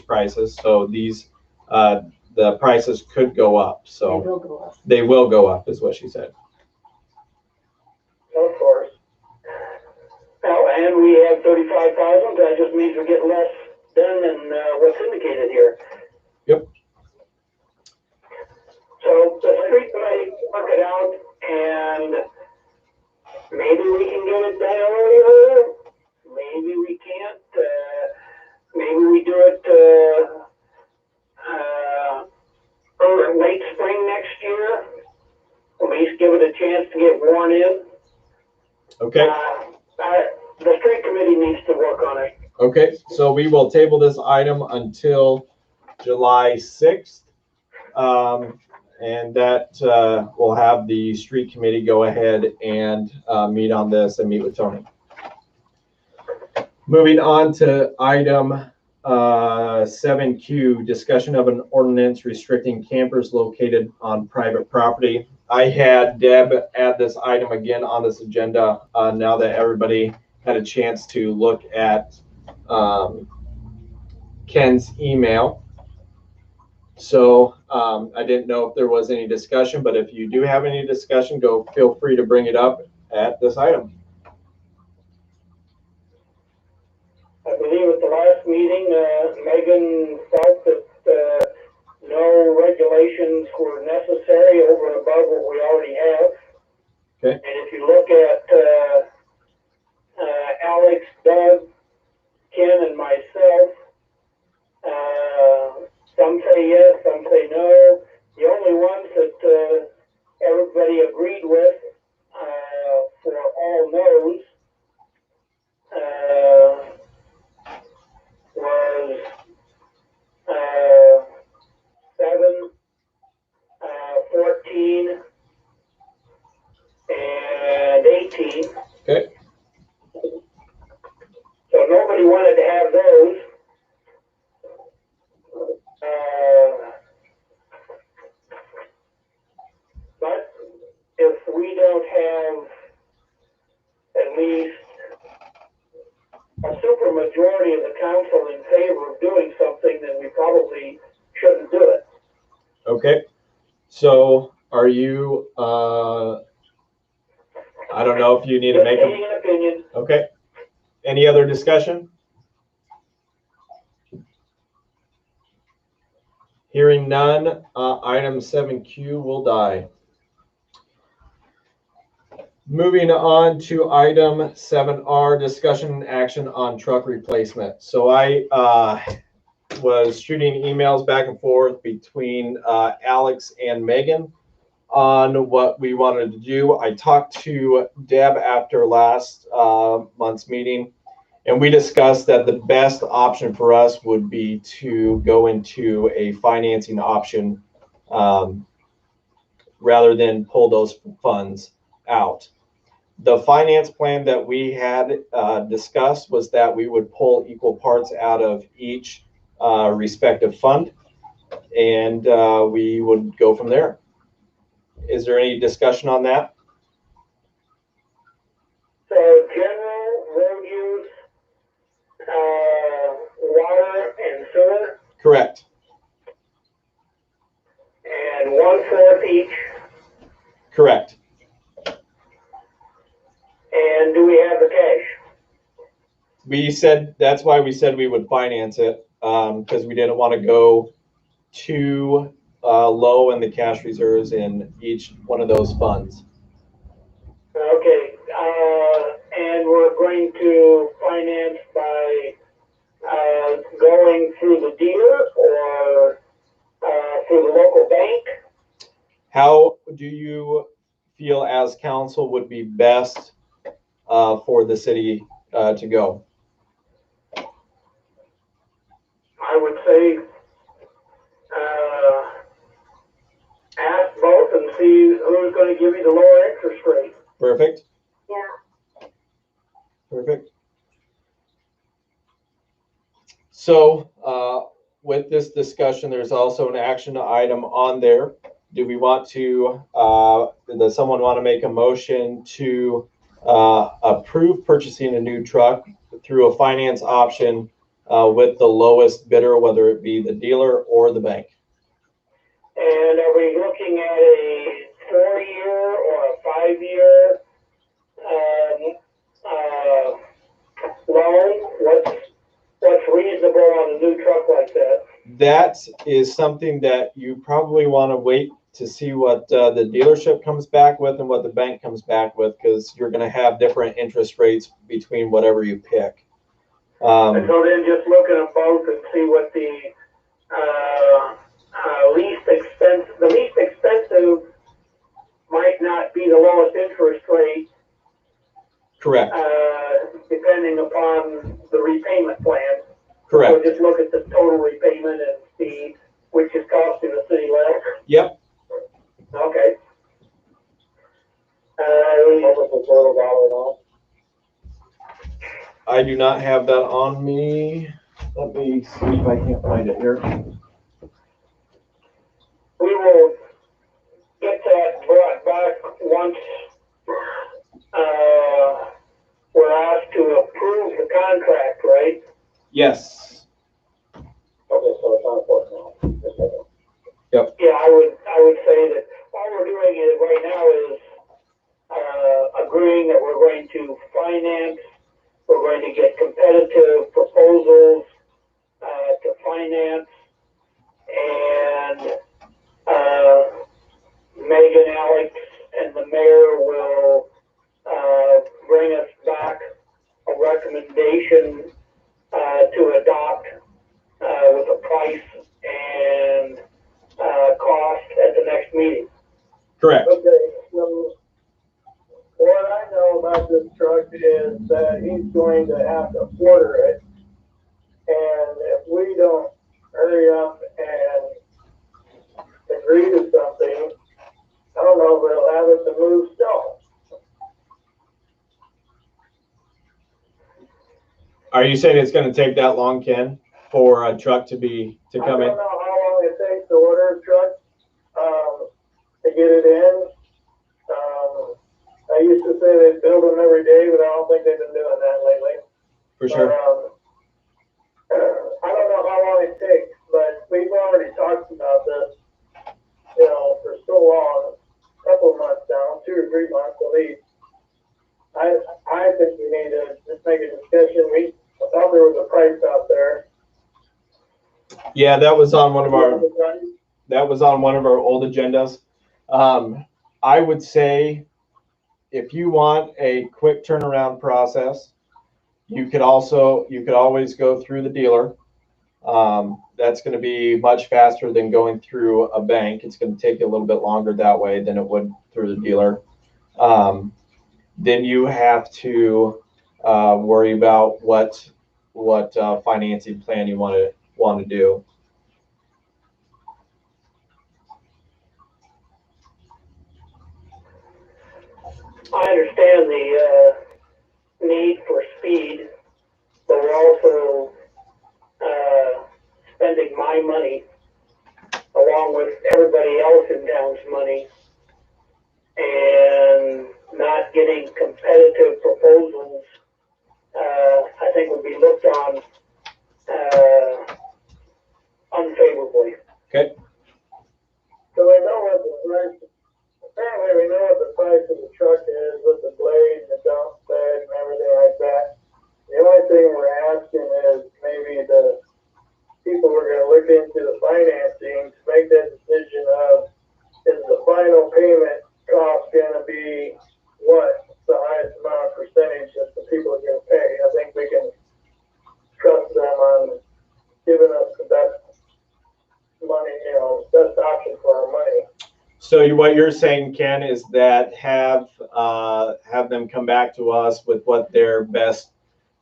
prices. So the prices could go up. They So will go up. they will go up, is what she said. of course. Now, and we have 35,000, that just means we get less done than what's indicated here. Yep. So the street committee work it out, and maybe we can get it done earlier, maybe we can't. Maybe we do it late spring next year, at least give it a chance to get worn in. Okay. The street committee needs to work on it. Okay. So we will table this item until July 6th. And that will have the street committee go ahead and meet on this and meet with Tony. Moving on to item 7Q, discussion of an ordinance restricting campers located on private property. I had Deb add this item again on this agenda now that everybody had a chance to look at Ken's email. So I didn't know if there was any discussion, but if you do have any discussion, feel free to bring it up at this item. I believe at the last meeting, Megan felt that no regulations were necessary over and above what we already have. Okay. And if you look at Alex, Doug, Ken, and myself, some say yes, some say no. The only ones that everybody agreed with for all no's was 7, 14, and 18. Okay. So nobody wanted to have those. But if we don't have at least a super majority of the council in favor of doing something, then we probably shouldn't do it. Okay. So are you, I don't know if you need to make Stating an opinion. Okay. Any other discussion? Hearing none, item 7Q will die. Moving on to item 7R, discussion and action on truck replacement. So I was shooting emails back and forth between Alex and Megan on what we wanted to do. I talked to Deb after last month's meeting, and we discussed that the best option for us would be to go into a financing option rather than pull those funds out. The finance plan that we had discussed was that we would pull equal parts out of each respective fund, and we would go from there. Is there any discussion on that? So general road use, water and sewer, Correct. and 1/4 each. Correct. And do we have the cash? We said, that's why we said we would finance it, because we didn't want to go too low in the cash reserves in each one of those funds. Okay, and we're going to finance by going through the dealer or through the local bank? How do you feel as council would be best for the city to go? I would say ask both and see who's going to give you the lower interest rate. Perfect. Yeah. Perfect. So with this discussion, there's also an action item on there do we want to, does someone want to make a motion to approve purchasing a new truck through a finance option with the lowest bidder, whether it be the dealer or the bank? And are we looking at a 4-year or a 5-year loan? What's reasonable on a new truck like that? That is something that you probably want to wait to see what the dealership comes back with and what the bank comes back with, because you're going to have different interest rates between whatever you pick. And so then just look at them both and see what the least expensive might not be the lowest interest rate, Correct. depending upon the repayment plan. Correct. So just look at the total repayment and see which is costing the city less. Yep. Okay. What was the total dollar amount? I do not have that on me. Let me see if I can't find it here. We will get that brought back once we're asked to approve the contract, right? Yes. Okay, so it's on fourth now. Just a second. Yeah, I would say that all we're doing is right now is agreeing that we're going to finance, we're going to get competitive proposals to finance, and Megan, Alex, and the mayor will bring us back a recommendation to adopt with a price and cost at the next meeting. Correct. Okay, so what I know about this truck is that he's going to have to order it. And if we don't hurry up and agree to something, I don't know if it'll have us to move stone. Are you saying it's going to take that long, Ken, for a truck to come in? I don't know how long it takes to order a truck, to get it in. I used to say they build them every day, but I don't think they've been doing that lately. For sure. I don't know how long it takes, but we've already talked about this, for so long, a couple of months now, 2 or 3 months at least. I think we need to just make a discussion. I thought there was a price out there. Yeah, that was on one of our old agendas. I would say if you want a quick turnaround process, you could always go through the dealer. That's going to be much faster than going through a bank. It's going to take you a little bit longer that way than it would through the dealer. Then you have to worry about what financing plan you want to do. I understand the need for speed, but we're also spending my money along with everybody else in town's money and not getting competitive proposals. I think would be looked on unfavorably. Okay. So we know what the price, apparently we know what the price of the truck is with the blade, the dump bed, and everything like that. The only thing we're asking is maybe the people we're gonna look into the financing to make that decision of, is the final payment cost gonna be what the highest amount of percentage that the people are gonna pay? I think we can trust them on giving us the best money, best option for our money. So what you're saying, Ken, is that have them come back to us with what their best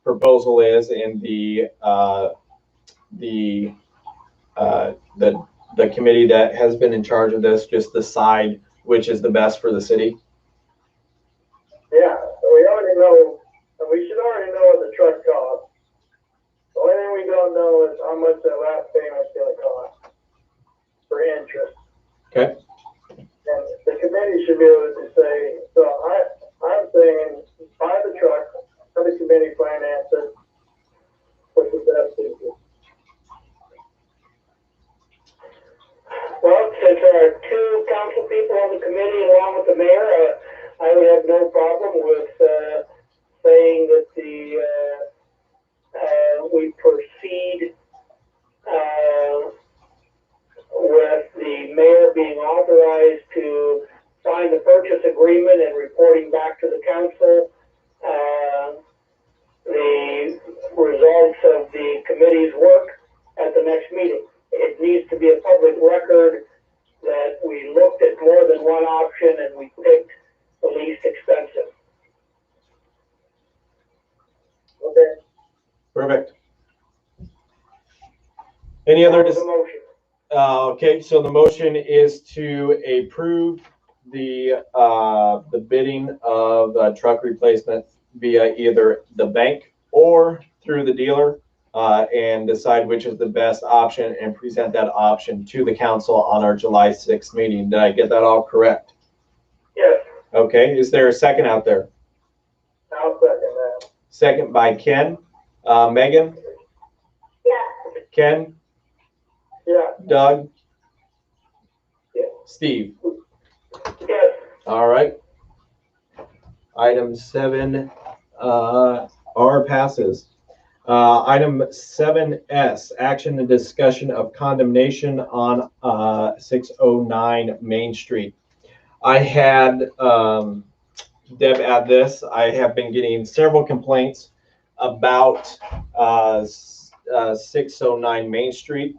proposal is, and the committee that has been in charge of this just decide which is the best for the city. Yeah, so we already know, and we should already know what the truck costs. The only thing we don't know is how much that last payment's gonna cost for interest. Okay. to be able to say, so I'm saying, buy the truck, have the committee finance it, what's the best thing? Well, since there are two council people on the committee along with the mayor, I would have no problem with, saying that we proceed, with the mayor being authorized to sign the purchase agreement and reporting back to the council, the results of the committee's work at the next meeting. It needs to be a public record that we looked at more than one option and we picked the least expensive. Okay. Perfect. Any other, That was the motion. okay, so the motion is to approve the bidding of truck replacement via either the bank or through the dealer, and decide which is the best option and present that option to the council on our July 6th meeting. Did I get that all correct? Yes. Okay, is there a second out there? I'll second that. Second by Ken. Megan? Yeah. Ken? Yeah. Doug? Yeah. Steve? Yes. All right. Item 7 R passes. Item 7S, action and discussion of condemnation on 609 Main Street. I had Deb add this. I have been getting several complaints about 609 Main Street.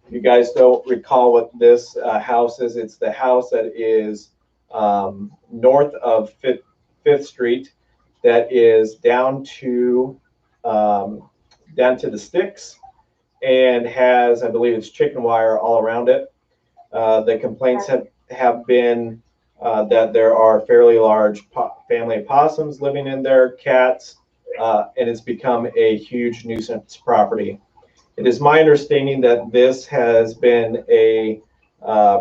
If you guys don't recall what this house is, it's the house that is north of 5th Street that is down to the sticks and has, I believe it's chicken wire all around it. The complaints have been that there are fairly large family possums living in there, cats, and it's become a huge nuisance property. It is my understanding that this has been a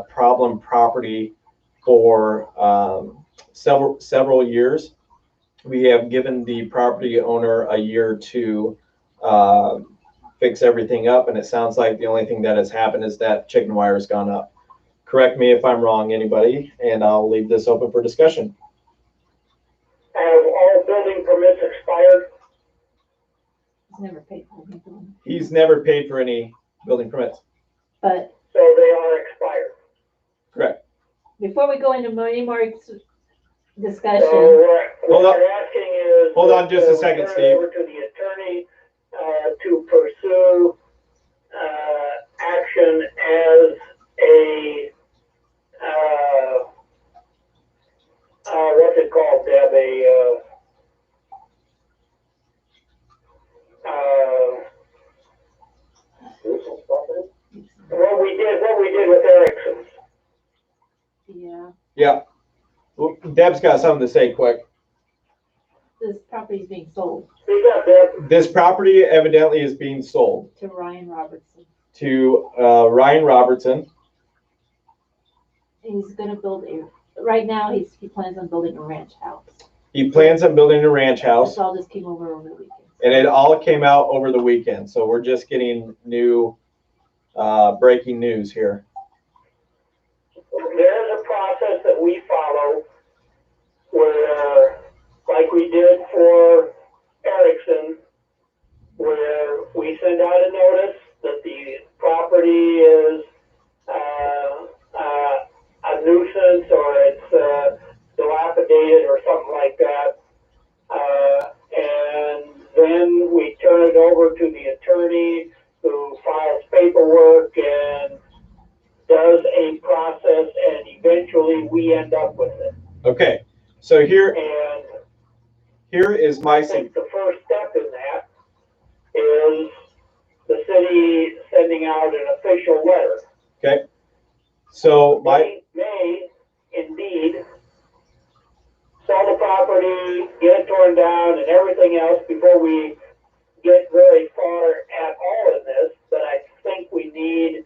problem property for several years. We have given the property owner a year to fix everything up, and it sounds like the only thing that has happened is that chicken wire has gone up. Correct me if I'm wrong, anybody, and I'll leave this open for discussion. Have all building permits expired? He's never paid for anything, He's never paid for any building permits. but So they are expired. Correct. before we go into any more discussion, So Hold what on. we're asking is. Hold on just a second, turn it Steve. over to the attorney, to pursue, action as a, what's it called, Deb, Nuisance property? what we did with Erickson's. yeah, Yeah. Well, Deb's got something to say quick. this property is being sold Speak up, Deb. This property evidently is being sold to Ryan Robertson. to Ryan Robertson. He's gonna build right now, he plans on building a ranch house. He plans on building a ranch house, This all just came over the weekend. and it all came out over the weekend. So we're just getting new breaking news here. There's a process that we follow where, like we did for Erickson, where we send out a notice that the property is a nuisance or it's dilapidated or something like that. And then we turn it over to the attorney who files paperwork and does a process, and eventually we end up with it. Okay, so here is my I think the first step in that is the city sending out an official letter. okay. So my May indeed sell the property, get it torn down and everything else before we get very far at all in this, but I think we need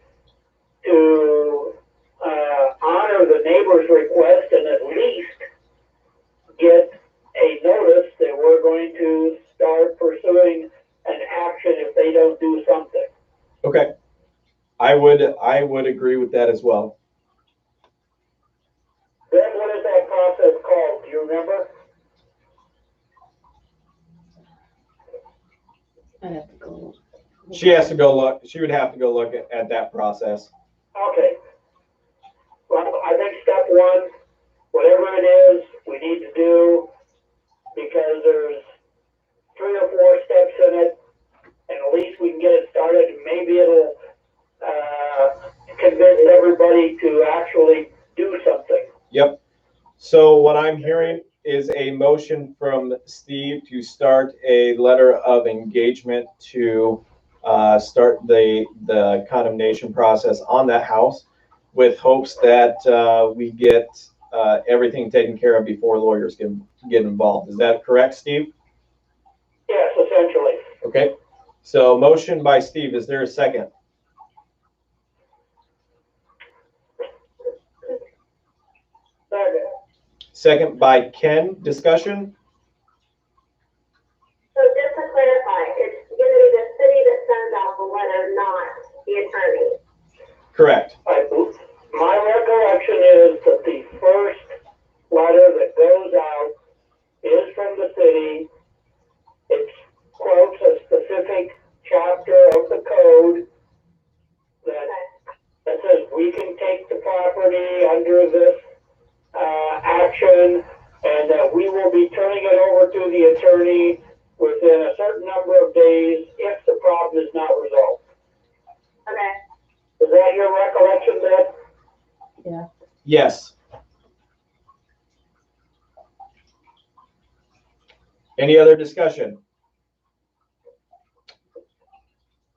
to honor the neighbor's request and at least would agree with that as well. Then what is that process called? Do you remember? I have to go. She has to go look, she would have to go look at that process. Okay. Well, I think step one, whatever it is, we need to do, because there's 3 or 4 steps in it, and at least we can get it started, and maybe it'll, convince everybody to actually do something. Yep. So what I'm hearing is a motion from Steve to start a letter of engagement to start the condemnation process on that house, with hopes that we get everything taken care of before lawyers can get involved. Is that correct, Steve? Yes, essentially. Okay. So motion by Steve. Is there a second? Second by Ken. Discussion? So just to clarify, it's gonna be the city that sends out the letter, not the attorney. Correct. My recollection is that the first letter that goes out is from the city. It quotes a specific chapter of the code that says we can take the property under this action, and that we will be turning it over to the attorney within a certain number of days if the problem is not resolved. Okay. Is that your recollection, Deb? Yeah. Yes. Any other discussion?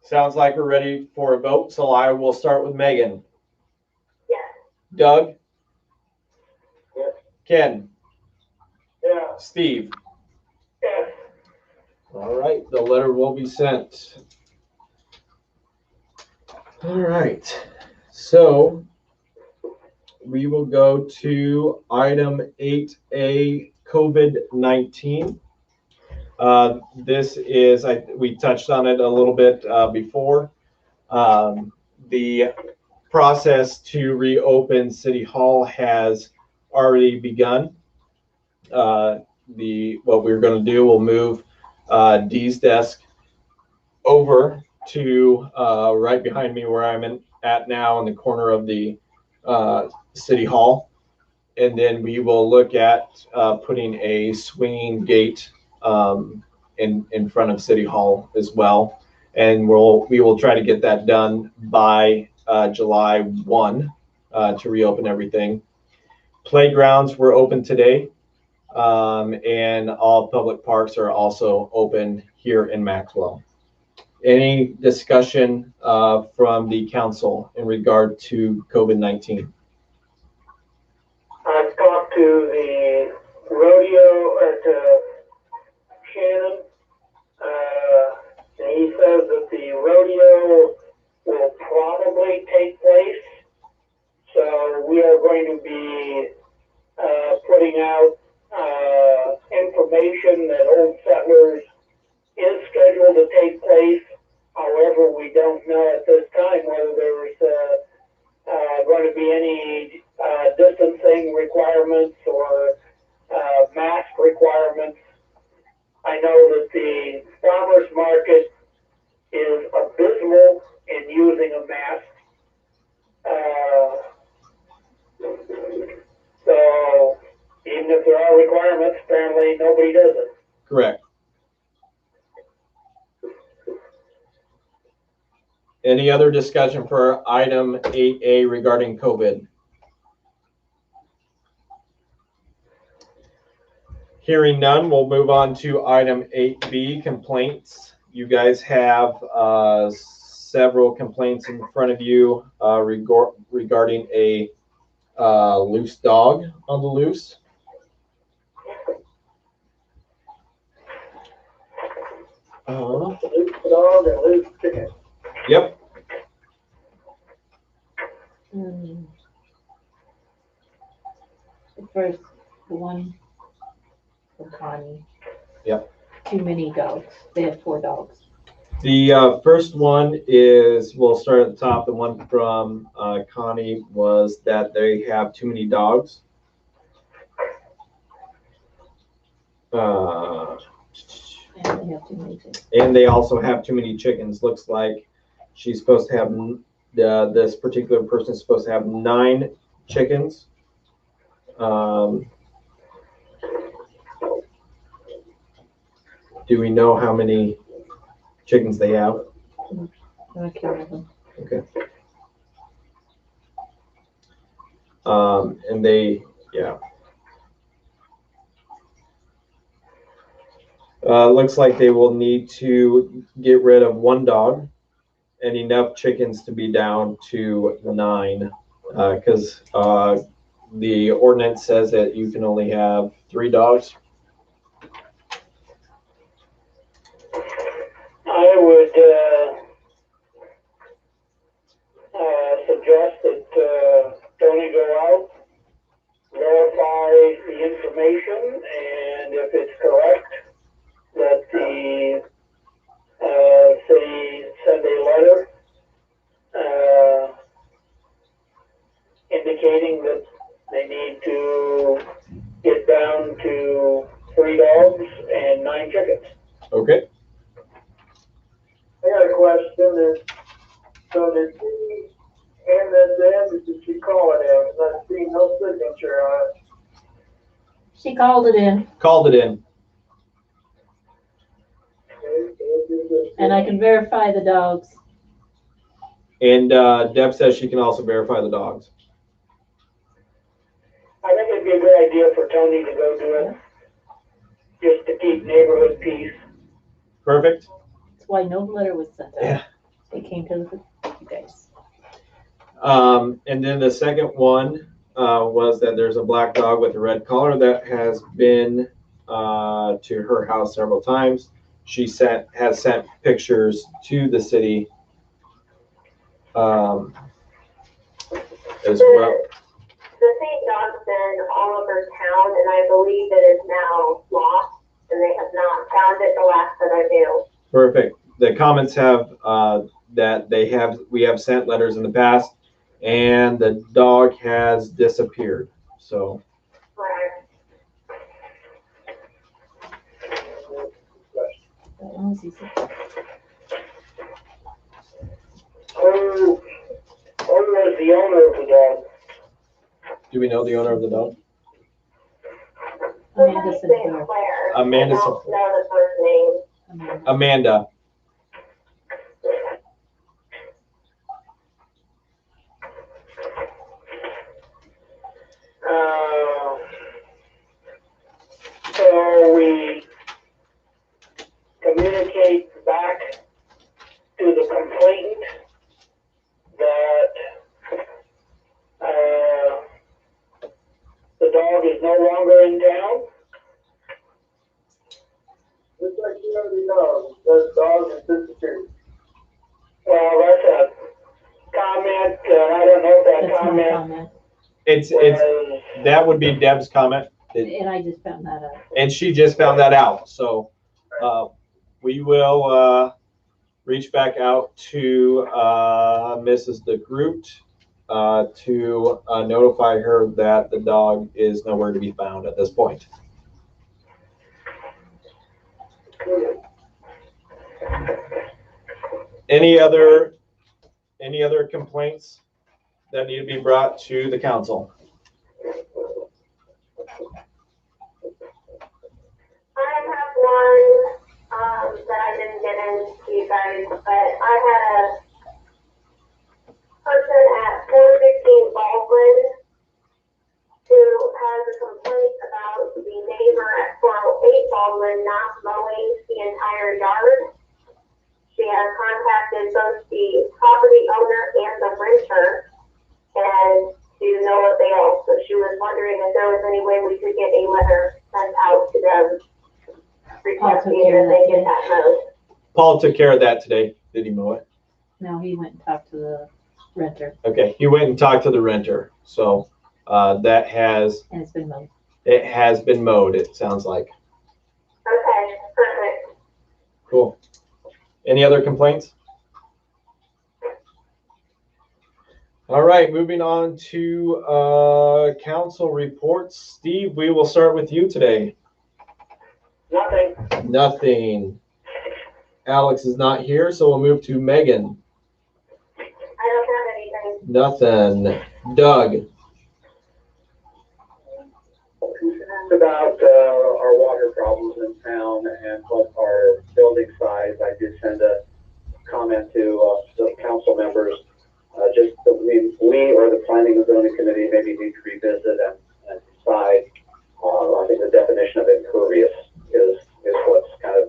Sounds like we're ready for a vote, so I will start with Megan. Yes. Doug? Yes. Ken? Yeah. Steve? Yes. All right, the letter will be sent. All right, so we will go to item 8A, COVID-19. This is, we touched on it a little bit before. The process to reopen City Hall has already begun. What we're going to do, we'll move Dee's desk over to right behind me where I'm at now in the corner of the City Hall. And then we will look at putting a swinging gate in front of City Hall as well. And we will try to get that done by July 1 to reopen everything. Playgrounds were open today, and all public parks are also open here in Maxwell. Any discussion from the council in regard to COVID-19? I've talked to the rodeo at Shannon, and he says that the rodeo will probably take place. So we are going to be putting out information that Old Settlers is scheduled to take place. However, we don't know at this time whether there's going to be any distancing requirements or mask requirements. I know that the farmers market is abysmal in using a mask. So even if there are requirements, apparently nobody does it. Correct. Any other discussion for item 8A regarding COVID? Hearing none, we'll move on to item 8B, complaints. You guys have several complaints in front of you regarding a loose dog on the loose. Loose dog and loose chicken. Yep. First, the one from Connie. Yep. Too many dogs. They have 4 dogs. The first one is, we'll start at the top. The one from Connie was that they have too many dogs. And they have too many chickens. And they also have too many chickens. Looks like she's supposed to have, this particular person is supposed to have 9 chickens. Do we know how many chickens they have? I can't remember. Okay. And they, yeah. Looks like they will need to get rid of 1 dog and enough chickens to be down to 9. Because the ordinance says that you can only have 3 dogs. I would suggest that Tony go out, verify the information, and if it's correct, that the city send a letter indicating that they need to get down to 3 dogs and 9 chickens. Okay. I got a question. So did she hand this in, or did she call it in? Because I see no signature on it. She called it in, Called it in. and I can verify the dogs. And Deb says she can also verify the dogs. I think it'd be a good idea for Tony to go do it, just to keep neighborhood peace. Perfect. That's why no letter was sent out. Yeah. It came to you guys. And then the second one was that there's a black dog with a red collar that has been to her house several times. She has sent pictures to the city as well. The St. John's been all over town, and I believe it is now lost, and they have not found it the last that I knew. Perfect. The comments have that we have sent letters in the past, and the dog has disappeared. So Right. That was easy. Who was the owner of the dog? do we know the owner of the dog? Amanda St. Sinclair. Clair. Amanda I don't Sinclair. know the first name. Amanda. Amanda. So we communicate back to the complainant that the dog is no longer in town. Just like she already knows, those dogs are disappeared. Well, that's a comment, and I don't know if that That's my comment comment. It's was, that would be Deb's comment. And I just found that out. And she just found that out. So we will reach back out to Mrs. DeGroot to notify her that the dog is nowhere to be found at this point. Any other complaints that need to be brought to the council? I have one that I didn't get into you guys, but I had a person at 415 Baldwin who has a complaint about the neighbor at 408 Baldwin not mowing the entire yard. She has contacted both the property owner and the renter and to no avail. So she was wondering if there was any way we could get a letter sent out to them requesting that they get that mowed. Paul took care of that today. Did he mow it? No, he went and talked to the renter, Okay, he went and talked to the renter. So that has and it's been mowed. been mowed. It sounds like. Okay, perfect. Cool. Any other complaints? All right, moving on to council reports. Steve, we will start with you today. Nothing. Nothing. Alex is not here, so we'll move to Megan. I don't have anything. Nothing. Doug. Concerned about our water problems in town and what our building size. I did send a comment to the council members. Just that we or the planning and zoning committee maybe need to revisit and decide. I think the definition of impervious is what's kind of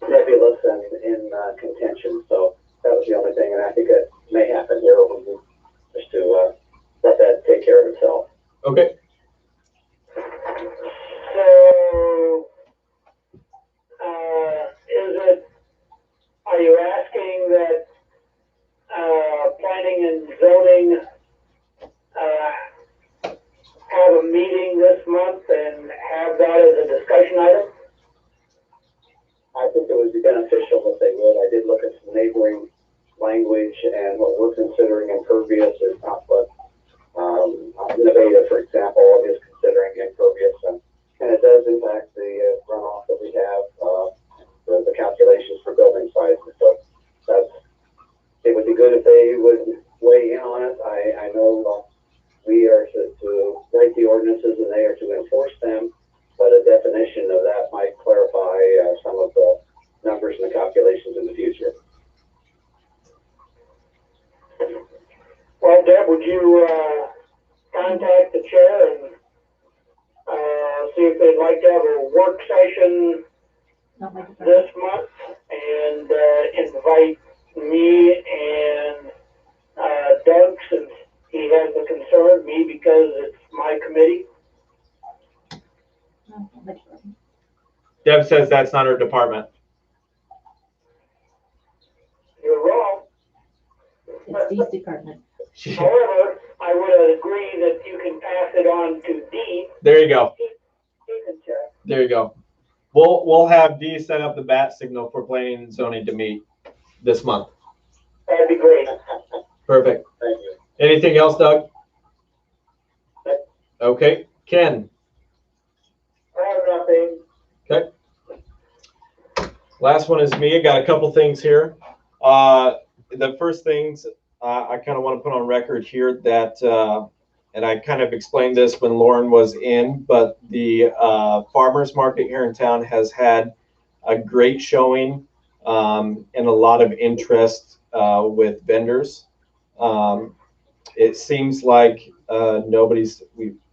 nebulous and in contention. So that was the only thing, and I think it may happen here over just to let that take care of itself. Okay. So, are you asking that planning and zoning have a meeting this month and have that as a discussion item? I think it would be beneficial if they would. I did look at some neighboring language, and what we're considering impervious is not what Nevada, for example, is considering impervious, and it does impact the runoff that we have, the calculations for building sizes. So it would be good if they would weigh in on it. I know we are to write the ordinances and they are to enforce them, but a definition of that might clarify some of the numbers and the calculations in the future. Well, Deb, would you contact the chair and see if they'd like to have a work session Not my department. this month and invite me and Doug, since he has the concern, me because it's my committee. No, not my department. Deb says that's not her department. You're wrong. It's Dee's department. However, I would agree that you can pass it on to Dee. There you go. He can check. There you go. We'll have Dee set up the bat signal for planning and zoning to meet this month. That'd be great. Perfect. Thank you. Anything else, Doug? Okay. Ken. I have nothing. Okay. Last one is me. I got a couple things here. The first things I kind of want to put on record here that, and I kind of explained this when Lauren was in, but the farmers market here in town has had a great showing and a lot of interest with vendors. It seems like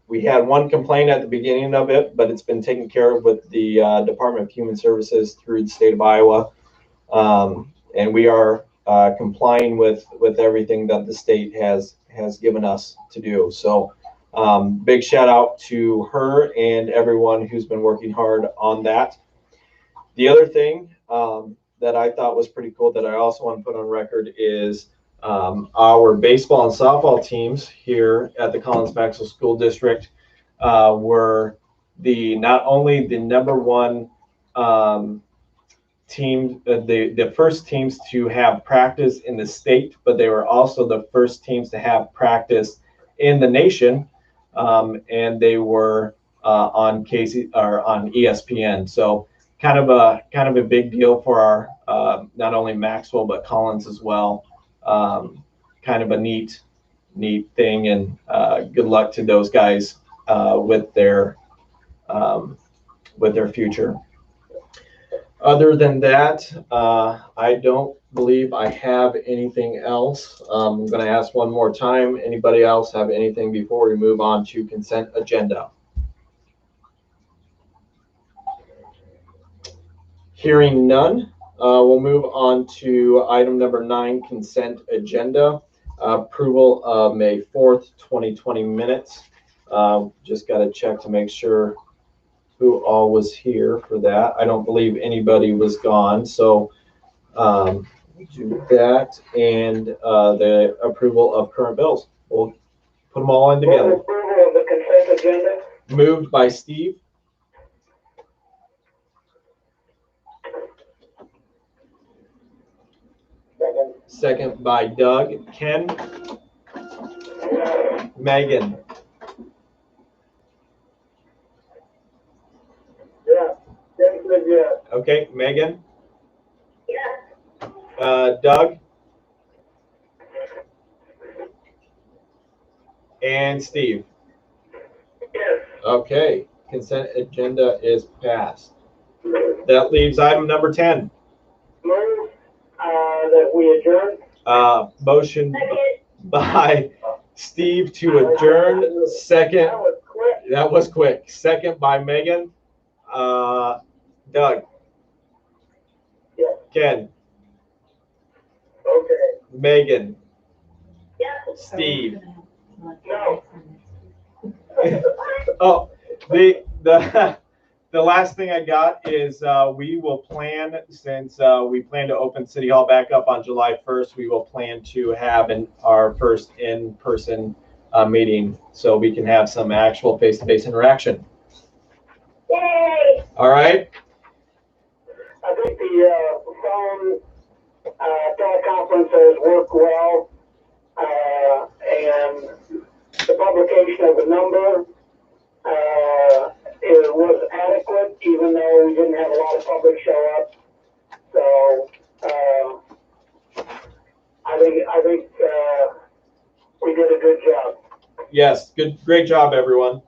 we had one complaint at the beginning of it, but it's been taken care of with the Department of Human Services through the state of Iowa. And we are complying with everything that the state has given us to do. So big shout out to her and everyone who's been working hard on that. The other thing that I thought was pretty cool that I also want to put on record is our baseball and softball teams here at the Collins-Maxwell School District were not only the #1 team, the first teams to have practice in the state, but they were also the first teams to have practice in the nation, and they were on ESPN. So kind of a big deal for our not only Maxwell but Collins as well. Kind of a neat thing, and good luck to those guys with their future. Other than that, I don't believe I have anything else. I'm going to ask one more time. Anybody else have anything before we move on to consent agenda? Hearing none, we'll move on to item number 9, consent agenda. Approval of May 4th, 2020 minutes. Just got to check to make sure who all was here for that. I don't believe anybody was gone. So do that, and the approval of current bills. We'll put them all in together. Approval of the consent agenda. Moved by Steve. second by Doug. Ken? Megan? Yeah, Ken said yes. Okay, Megan? Yes. Doug? And Steve? Yes. Okay, consent agenda is passed. That leaves item number 10. Move, that we adjourn. Motion Second. by Steve to adjourn, second, That was quick. that was quick, second by Megan. Doug? Yes. Ken? Okay. Megan? Yes. Steve? No. Oh, the last thing I got is we will plan, since we plan to open City Hall back up on July 1st, we will plan to have our first in-person meeting so we can have some actual face-to-face interaction. Yay. All right? I think the phone teleconferences work well, and the publication of the number it was adequate, even though we didn't have a lot of public show up. So I think we did a good job. Yes, great job, everyone.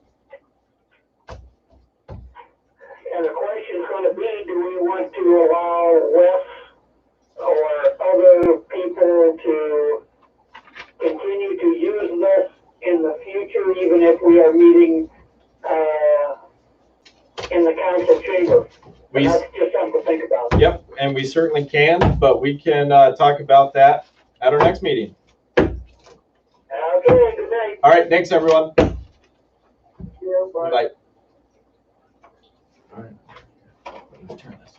And the question's going to be, do we want to allow Wes or other people to continue to use this in the future, even if we are meeting in the council chamber? We, That's just something to think about. yep, and we certainly can, but we can talk about that at our next meeting. Okay, good night. All right, thanks, everyone. Yeah, bye. Bye. All right. Let me turn this